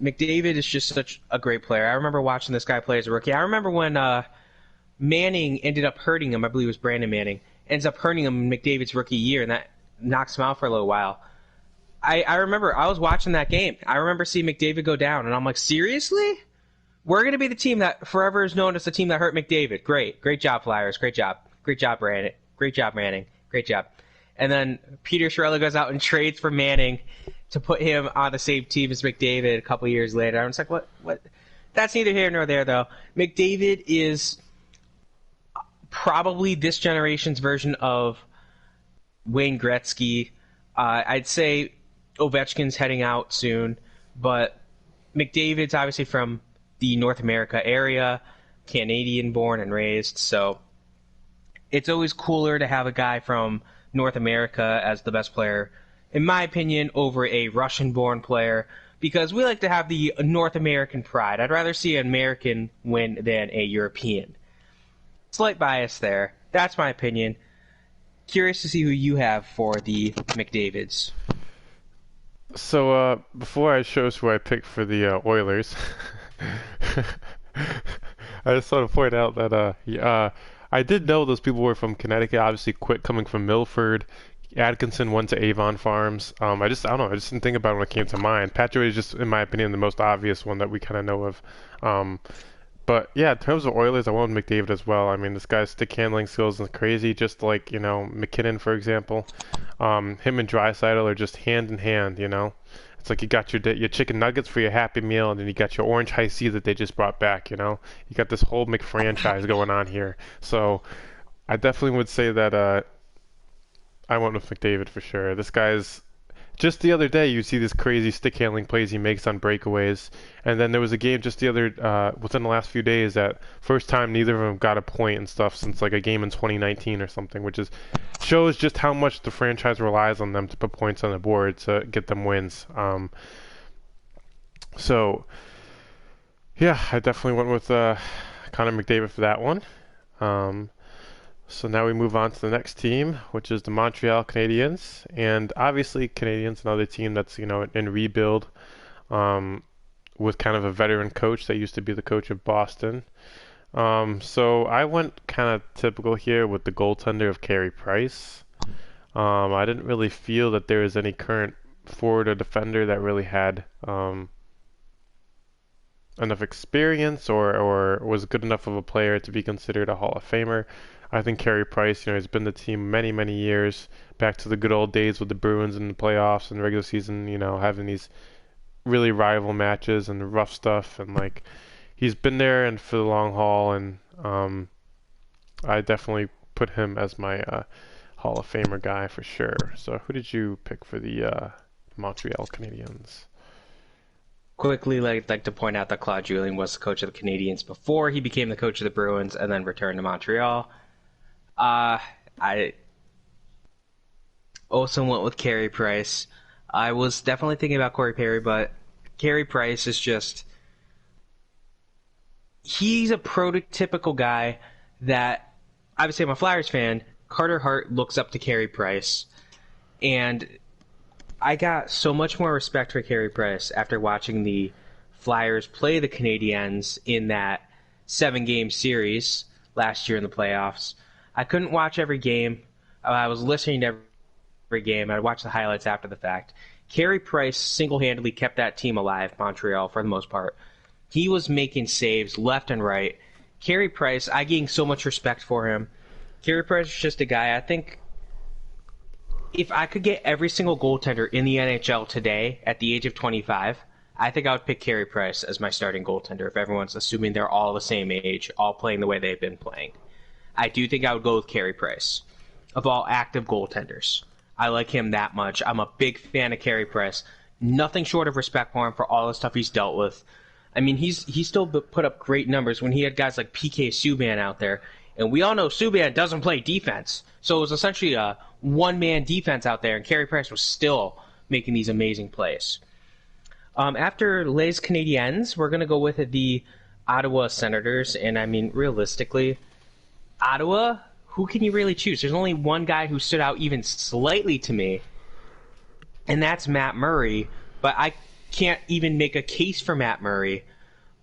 S1: McDavid is just such a great player. I remember watching this guy play as a rookie. I remember when Manning ended up hurting him. I believe it was Brandon Manning. Ends up hurting him in McDavid's rookie year, and that knocks him out for a little while. I remember I was watching that game. I remember seeing McDavid go down, and I'm like, seriously? We're going to be the team that forever is known as the team that hurt McDavid. Great. Great job, Flyers. Great job. Great job, Brandon. Great job, Manning. Great job. And then Peter Chiarelli goes out and trades for Manning to put him on the same team as McDavid a couple years later. I'm just like, what? That's neither here nor there, though. McDavid is probably this generation's version of Wayne Gretzky. I'd say Ovechkin's heading out soon, but McDavid's obviously from the North America area, Canadian born and raised, so it's always cooler to have a guy from North America as the best player, in my opinion, over a Russian-born player, because we like to have the North American pride. I'd rather see an American win than a European. Slight bias there. That's my opinion. Curious to see who you have for the McDavids.
S2: So before I shows who I picked for the Oilers, I just want to point out that I did know those people were from Connecticut. Obviously, Quick coming from Milford. Atkinson went to Avon Farms. I don't know. I just didn't think about it when it came to mind. Patrick is just, in my opinion, the most obvious one that we kind of know of. But yeah, in terms of Oilers, I went with McDavid as well. I mean, this guy's stick handling skills is crazy, just like, McKinnon, for example. Him and Draisaitl are just hand in hand, It's like you got your chicken nuggets for your Happy Meal, and then you got your orange high C that they just brought back, You got this whole McFranchise going on here. So I definitely would say that I went with McDavid for sure. This guy's just the other day, you see this crazy stick handling plays he makes on breakaways, and then there was a game just the other within the last few days that first time neither of them got a point and stuff since like a game in 2019 or something, which is shows just how much the franchise relies on them to put points on the board to get them wins. So yeah, I definitely went with Connor McDavid for that one. So now we move on to the next team, which is the Montreal Canadiens, and obviously Canadiens, another team that's in rebuild, with kind of a veteran coach that used to be the coach of Boston. So I went kind of typical here with the goaltender of Carey Price. I didn't really feel that there was any current forward or defender that really had enough experience or was good enough of a player to be considered a Hall of Famer. I think Carey Price, he's been the team many, many years, back to the good old days with the Bruins in the playoffs and regular season, having these really rival matches and rough stuff, and like he's been there and for the long haul, and I definitely put him as my Hall of Famer guy for sure. So who did you pick for the Montreal Canadiens?
S1: Quickly, like to point out that Claude Julien was the coach of the Canadiens before he became the coach of the Bruins and then returned to Montreal. I also went with Carey Price. I was definitely thinking about Corey Perry, but Carey Price is he's a prototypical guy that, obviously I'm a Flyers fan, Carter Hart looks up to Carey Price, and I got so much more respect for Carey Price after watching the Flyers play the Canadiens in that 7-game series last year in the playoffs. I couldn't watch every game. I was listening to every game. I'd watch the highlights after the fact. Carey Price single-handedly kept that team alive, Montreal, for the most part. He was making saves left and right. Carey Price, I gained so much respect for him. Carey Price is just a guy, I think, if I could get every single goaltender in the NHL today at the age of 25, I think I would pick Carey Price as my starting goaltender if everyone's assuming they're all the same age, all playing the way they've been playing. I do think I would go with Carey Price. Of all active goaltenders, I like him that much. I'm a big fan of Carey Price. Nothing short of respect for him for all the stuff he's dealt with. I mean, he still put up great numbers when he had guys like PK Subban out there. And we all know Subban doesn't play defense. So it was essentially a one-man defense out there, and Carey Price was still making these amazing plays. After Les Canadiens, we're going to go with the Ottawa Senators. And, I mean, realistically, Ottawa, who can you really choose? There's only one guy who stood out even slightly to me, and that's Matt Murray. But I can't even make a case for Matt Murray.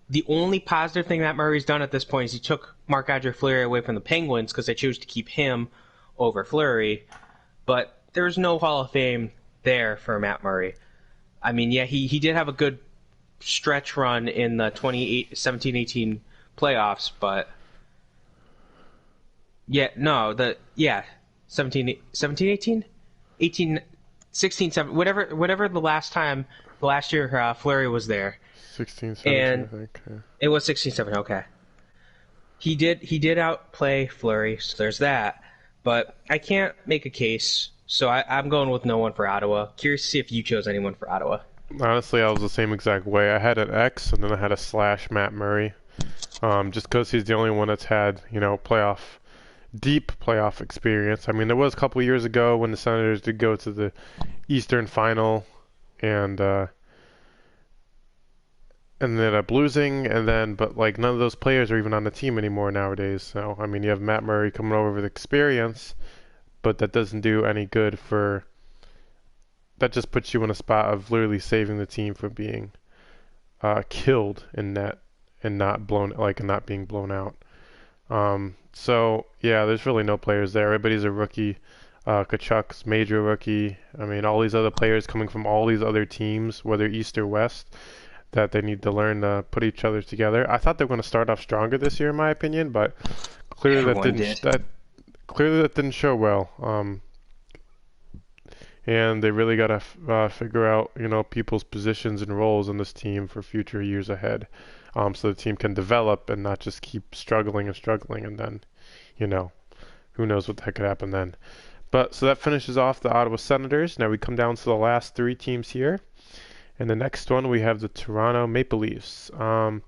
S1: The only positive thing Matt Murray's done at this point is he took Marc-Andre Fleury away from the Penguins because they chose to keep him over Fleury. But there's no Hall of Fame there for Matt Murray. I mean, yeah, he did have a good stretch run in the 17-18 playoffs, but 17-18? 16, 17, whatever the last year Fleury was there.
S2: 16, 17,
S1: and
S2: I think. Yeah.
S1: It was 16-17, okay. He did outplay Fleury, so there's that. But I can't make a case, so I'm going with no one for Ottawa. Curious to see if you chose anyone for Ottawa.
S2: Honestly, I was the same exact way. I had an X, and then I had a / Matt Murray, just because he's the only one that's had, deep playoff experience. I mean, there was a couple years ago when the Senators did go to the Eastern Final, and ended up losing, but like none of those players are even on the team anymore nowadays. So I mean, you have Matt Murray coming over with experience, but that doesn't do any good that just puts you in a spot of literally saving the team from being killed in net and not being blown out. So yeah, there's really no players there. Everybody's a rookie. Kachuk's major rookie. I mean, all these other players coming from all these other teams, whether East or West, that they need to learn to put each other together. I thought they were going to start off stronger this year, in my opinion, but clearly that didn't show well. And they really got to figure out, people's positions and roles in this team for future years ahead, so the team can develop and not just keep struggling, and then, who knows what the heck could happen then. But so that finishes off the Ottawa Senators. Now we come down to the last three teams here. And the next one we have the Toronto Maple Leafs. So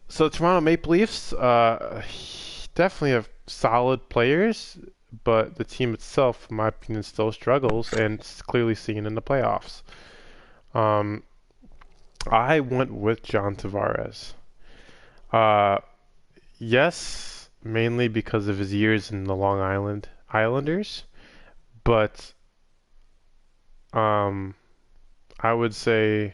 S2: the Toronto Maple Leafs definitely have solid players, but the team itself, in my opinion, still struggles, and it's clearly seen in the playoffs. Um, I went with John Tavares. Uh, yes, mainly because of his years in the Long Island Islanders, but I would say,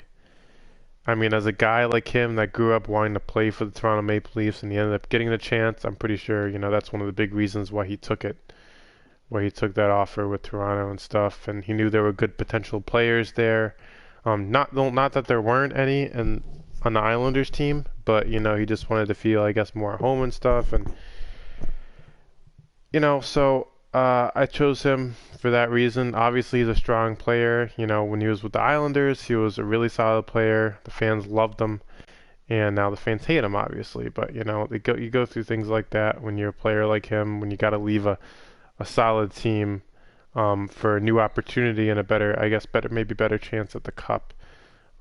S2: I mean, as a guy like him that grew up wanting to play for the Toronto Maple Leafs and he ended up getting the chance, I'm pretty sure, that's one of the big reasons why he took it, why he took that offer with Toronto and stuff, and he knew there were good potential players there. Not that there weren't any on the Islanders team, but he just wanted to feel, I guess, more at home and stuff, and so I chose him for that reason. Obviously, he's a strong player. When he was with the Islanders, he was a really solid player. The fans loved him, and now the fans hate him, obviously. But you go through things like that when you're a player like him, when you got to leave a solid team for a new opportunity and a maybe better chance at the cup.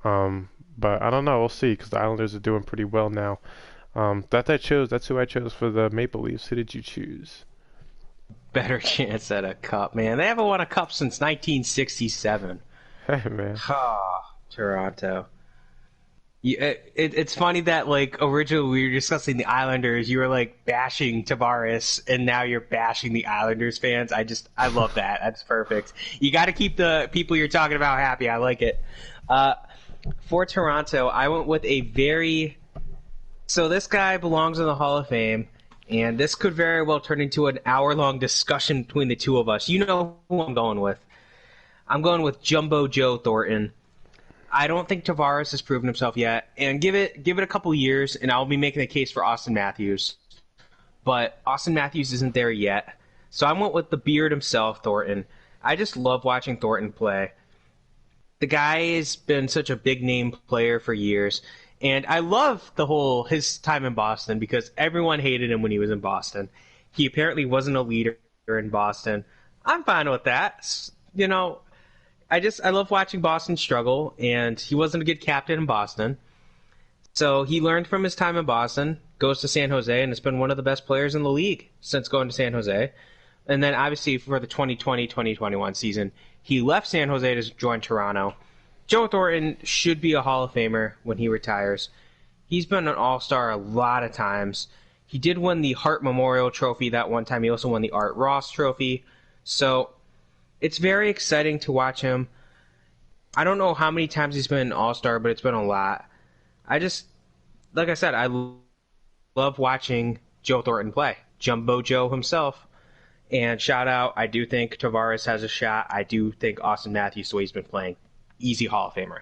S2: But I don't know. We'll see, because the Islanders are doing pretty well now. That's who I chose for the Maple Leafs. Who did you choose?
S1: Better chance at a cup, man. They haven't won a cup since 1967.
S2: Hey, man.
S1: Toronto. It's funny that, originally we were discussing the Islanders. You were, bashing Tavares, and now you're bashing the Islanders fans. I love that. That's perfect. You got to keep the people you're talking about happy. I like it. For Toronto, I went with so this guy belongs in the Hall of Fame, and this could very well turn into an hour-long discussion between the two of us. You know who I'm going with. I'm going with Jumbo Joe Thornton. I don't think Tavares has proven himself yet, and give it a couple years, and I'll be making a case for Austin Matthews. But Austin Matthews isn't there yet, so I went with the beard himself, Thornton. I just love watching Thornton play. The guy has been such a big-name player for years, and I love his time in Boston because everyone hated him when he was in Boston. He apparently wasn't a leader in Boston. I'm fine with that. I love watching Boston struggle, and he wasn't a good captain in Boston. So he learned from his time in Boston, goes to San Jose, and has been one of the best players in the league since going to San Jose. And then obviously for the 2020-2021 season, he left San Jose to join Toronto. Joe Thornton should be a Hall of Famer when he retires. He's been an All-Star a lot of times. He did win the Hart Memorial Trophy that one time. He also won the Art Ross Trophy. So it's very exciting to watch him. I don't know how many times he's been an All-Star, but it's been a lot. Like I said, I love watching Joe Thornton play. Jumbo Joe himself. And shout out, I do think Tavares has a shot. I do think Austin Matthews, the way he's been playing, easy Hall of Famer.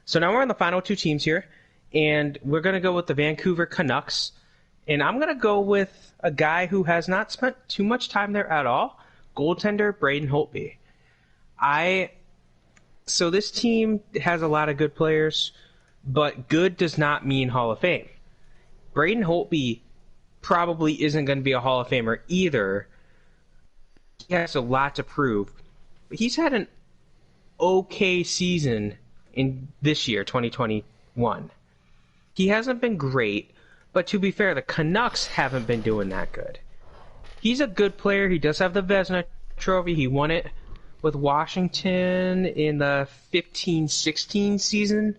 S1: So now we're on the final two teams here, and we're going to go with the Vancouver Canucks. And I'm going to go with a guy who has not spent too much time there at all, goaltender Braden Holtby. So this team has a lot of good players, but good does not mean Hall of Fame. Braden Holtby probably isn't going to be a Hall of Famer either. He has a lot to prove. But he's had an okay season in this year, 2021. He hasn't been great, but to be fair, the Canucks haven't been doing that good. He's a good player. He does have the Vezina Trophy. He won it with Washington in the 15-16 season,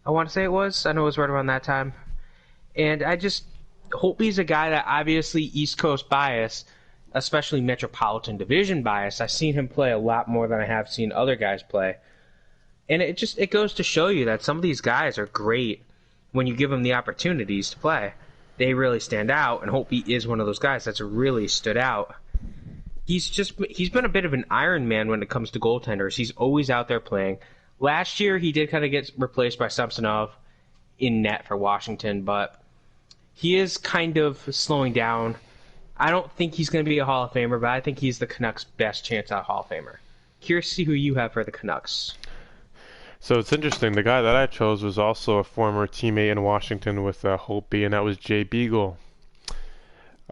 S1: I want to say it was. I know it was right around that time. And Holtby's a guy that obviously East Coast bias, especially Metropolitan Division bias. I've seen him play a lot more than I have seen other guys play. And it goes to show you that some of these guys are great when you give them the opportunities to play. They really stand out, and Holtby is one of those guys that's really stood out. He's been a bit of an Iron Man when it comes to goaltenders. He's always out there playing. Last year, he did kind of get replaced by Samsonov in net for Washington, but he is kind of slowing down. I don't think he's going to be a Hall of Famer, but I think he's the Canucks' best chance at a Hall of Famer. Curious to see who you have for the Canucks.
S2: So it's interesting. The guy that I chose was also a former teammate in Washington with Holtby, and that was Jay Beagle.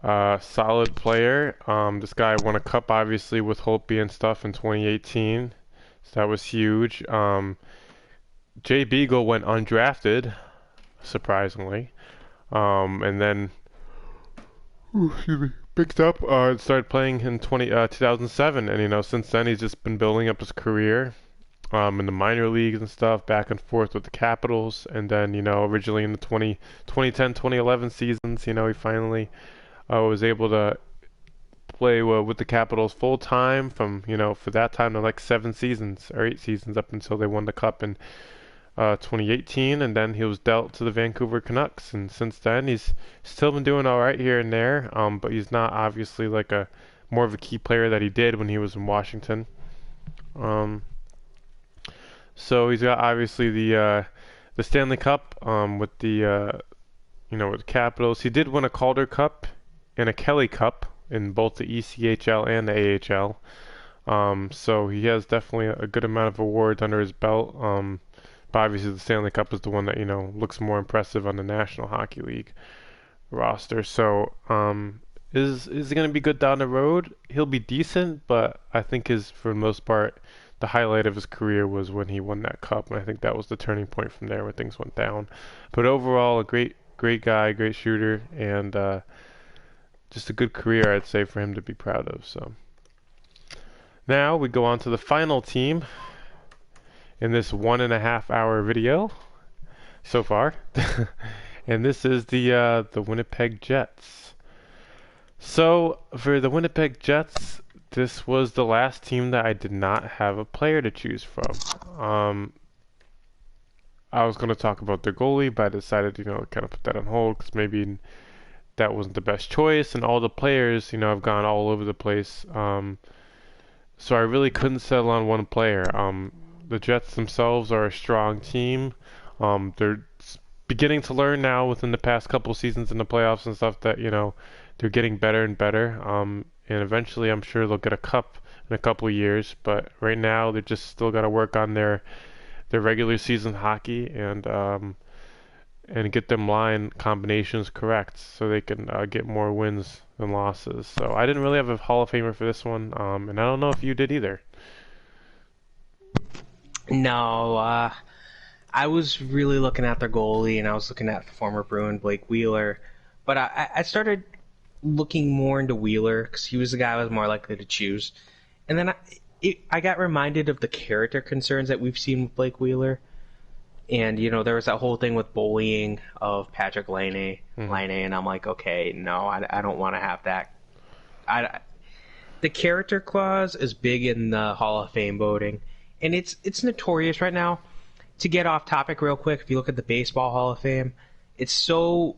S2: Solid player. This guy won a cup, obviously, with Holtby and stuff in 2018. So that was huge. Jay Beagle went undrafted, surprisingly. And then picked up, started playing in 2007. And, since then he's just been building up his career. In the minor leagues and stuff, back and forth with the Capitals. And then, originally in the 2010-2011 seasons, he finally was able to play with the Capitals full time from, for that time to like 7 seasons or 8 seasons up until they won the Cup in 2018. And then he was dealt to the Vancouver Canucks. And since then, he's still been doing all right here and there, but he's not obviously like more of a key player that he did when he was in Washington. So he's got obviously the Stanley Cup with the with the Capitals. He did win a Calder Cup and a Kelly Cup in both the ECHL and the AHL. So he has definitely a good amount of awards under his belt. But obviously the Stanley Cup is the one that looks more impressive on the National Hockey League roster. So is it going to be good down the road? He'll be decent, but I think for the most part, the highlight of his career was when he won that cup, and I think that was the turning point from there when things went down. But overall, a great guy, great shooter, and just a good career, I'd say, for him to be proud of. So now we go on to the final team in this 1.5-hour video so far, and this is the Winnipeg Jets. So for the Winnipeg Jets, this was the last team that I did not have a player to choose from. I was going to talk about their goalie, but I decided, kind of put that on hold because maybe that wasn't the best choice. And all the players, have gone all over the place. So I really couldn't settle on one player. The Jets themselves are a strong team. They're beginning to learn now within the past couple seasons in the playoffs and stuff that, they're getting better and better. And eventually I'm sure they'll get a cup in a couple of years, but right now they just still got to work on their regular season hockey and get them line combinations correct so they can get more wins than losses. So I didn't really have a Hall of Famer for this one, and I don't know if you did either.
S1: No, I was really looking at their goalie, and I was looking at former Bruin Blake Wheeler, but I started looking more into Wheeler because he was the guy I was more likely to choose. And then I got reminded of the character concerns that we've seen with Blake Wheeler. And, there was that whole thing with bullying of Patrick Laine, and I'm like, okay, no, I don't want to have that. The character clause is big in the Hall of Fame voting, and it's notorious right now. To get off topic real quick, if you look at the Baseball Hall of Fame, it's so...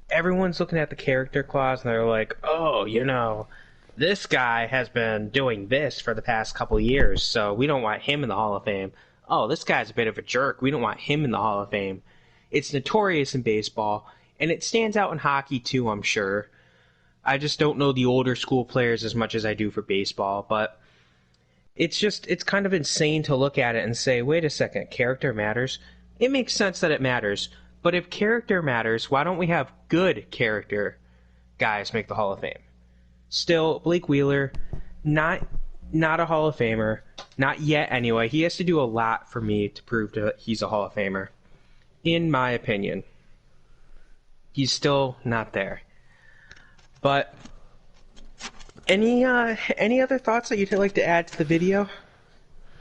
S1: Everyone's looking at the character clause, and they're like, oh, this guy has been doing this for the past couple of years, so we don't want him in the Hall of Fame. Oh, this guy's a bit of a jerk. We don't want him in the Hall of Fame. It's notorious in baseball, and it stands out in hockey too, I'm sure. I just don't know the older school players as much as I do for baseball, but it's kind of insane to look at it and say, wait a second, character matters? It makes sense that it matters. But if character matters, why don't we have good character guys make the Hall of Fame? Still, Blake Wheeler, not a Hall of Famer. Not yet, anyway. He has to do a lot for me to prove that he's a Hall of Famer. In my opinion. He's still not there. But any other thoughts that you'd like to add to the video?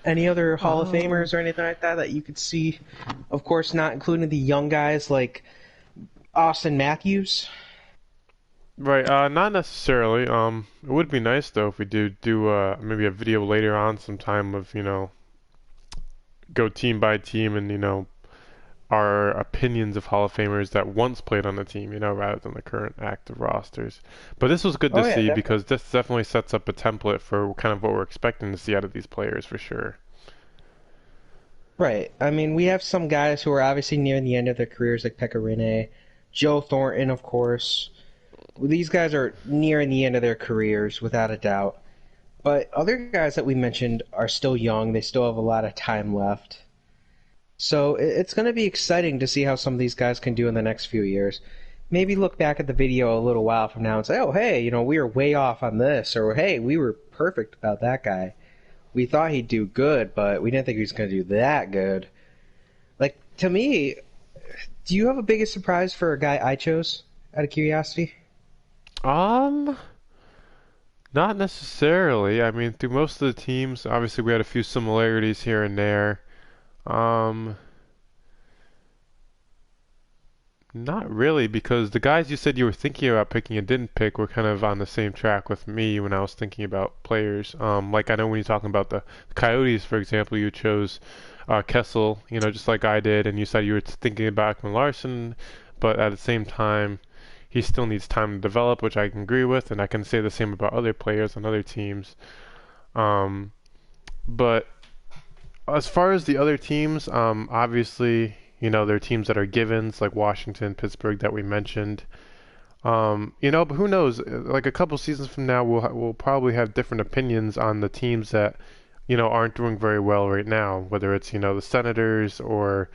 S1: Any other Hall of Famers or anything like that you could see? Of course, not including the young guys like Austin Matthews.
S2: Right, not necessarily. It would be nice though if we do maybe a video later on sometime of go team by team and our opinions of Hall of Famers that once played on the team, rather than the current active rosters. But this was good to see definitely. Because this definitely sets up a template for kind of what we're expecting to see out of these players for sure.
S1: Right. I mean, we have some guys who are obviously near the end of their careers, like Pekka Rinne, Joe Thornton, of course. These guys are nearing the end of their careers, without a doubt. But other guys that we mentioned are still young. They still have a lot of time left. So it's going to be exciting to see how some of these guys can do in the next few years. maybe look back at the video a little while from now and say, oh, hey, we were way off on this, or hey, we were perfect about that guy. We thought he'd do good, but we didn't think he was going to do that good. Like, to me, do you have a biggest surprise for a guy I chose, out of curiosity?
S2: Not necessarily. I mean, through most of the teams, obviously we had a few similarities here and there. Um, Not really, because the guys you said you were thinking about picking and didn't pick were kind of on the same track with me when I was thinking about players. Like I know when you're talking about the Coyotes, for example, you chose Kessel, just like I did, and you said you were thinking about Ekman Larson, but at the same time, he still needs time to develop, which I can agree with, and I can say the same about other players on other teams. Um, but as far as the other teams, obviously, there are teams that are givens like Washington, Pittsburgh that we mentioned. But who knows? Like a couple seasons from now, we'll probably have different opinions on the teams that, aren't doing very well right now. Whether it's the Senators or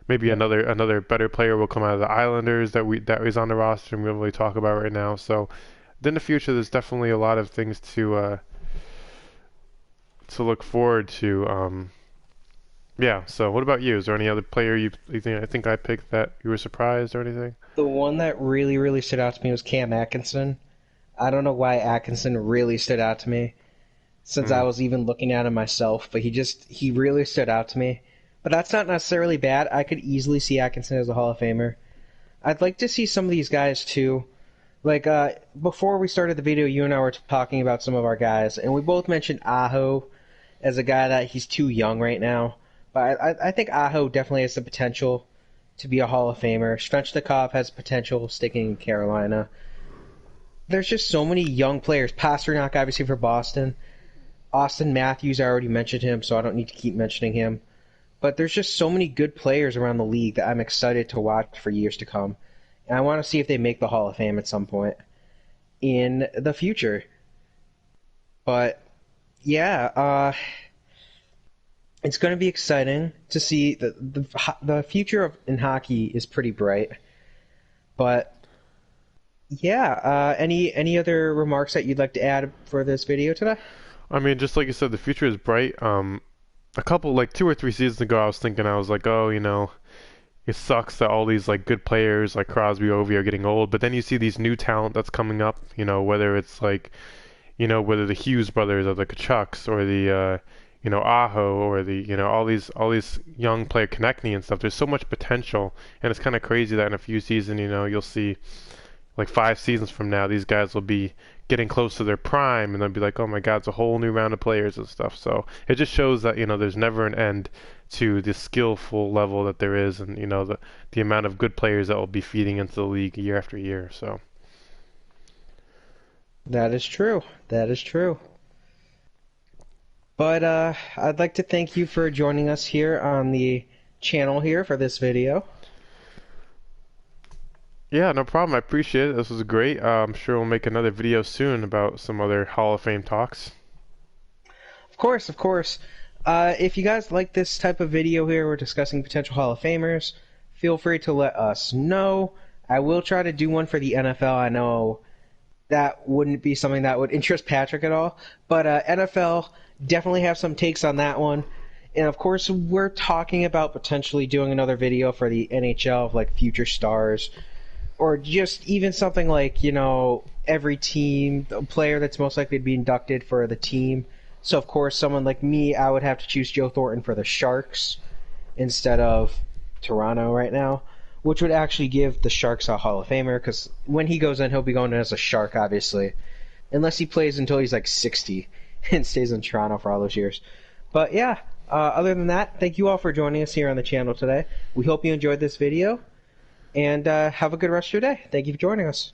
S2: maybe another better player will come out of the Islanders that is on the roster and we don't really talk about right now. So, in the future, there's definitely a lot of things to look forward to. Yeah, so what about you? Is there any other player you think I picked that you were surprised or anything?
S1: The one that really, really stood out to me was Cam Atkinson. I don't know why Atkinson really stood out to me since I was even looking at him myself, but he really stood out to me. But that's not necessarily bad. I could easily see Atkinson as a Hall of Famer. I'd like to see some of these guys too. Like, before we started the video, you and I were talking about some of our guys, and we both mentioned Aho as a guy that he's too young right now. But I think Aho definitely has the potential to be a Hall of Famer. Svechnikov has potential sticking in Carolina. There's just so many young players. Pasternak, obviously, for Boston. Austin Matthews, I already mentioned him, so I don't need to keep mentioning him. But there's just so many good players around the league that I'm excited to watch for years to come. And I want to see if they make the Hall of Fame at some point in the future. But, yeah, it's going to be exciting to see. The future in hockey is pretty bright. But yeah, any other remarks that you'd like to add for this video today?
S2: I mean, just like you said, the future is bright. A couple, like 2 or 3 seasons ago, I was like, oh, it sucks that all these like good players like Crosby, Ovi are getting old. But then you see these new talent that's coming up. Whether it's like, whether the Hughes brothers or the Kachucks or the Aho or the, all these young player Konechny and stuff. There's so much potential, and it's kind of crazy that in a few seasons, you'll see like 5 seasons from now, these guys will be getting close to their prime, and they'll be like, oh my God, it's a whole new round of players and stuff. So it just shows that, there's never an end to the skillful level that there is, and, the amount of good players that will be feeding into the league year after year. So
S1: that is true. That is true. But I'd like to thank you for joining us here on the channel here for this video.
S2: Yeah, no problem. I appreciate it. This was great. I'm sure we'll make another video soon about some other Hall of Fame talks.
S1: Of course, of course. If you guys like this type of video here, we're discussing potential Hall of Famers, feel free to let us know. I will try to do one for the NFL. I know that wouldn't be something that would interest Patrick at all, but NFL, definitely have some takes on that one. And of course, we're talking about potentially doing another video for the NHL of like future stars, or just even something like, every team, the player that's most likely to be inducted for the team. So of course, someone like me, I would have to choose Joe Thornton for the Sharks instead of Toronto right now, which would actually give the Sharks a Hall of Famer, because when he goes in, he'll be going in as a Shark, obviously, unless he plays until he's like 60 and stays in Toronto for all those years. But yeah, other than that, thank you all for joining us here on the channel today. We hope you enjoyed this video, and have a good rest of your day. Thank you for joining us.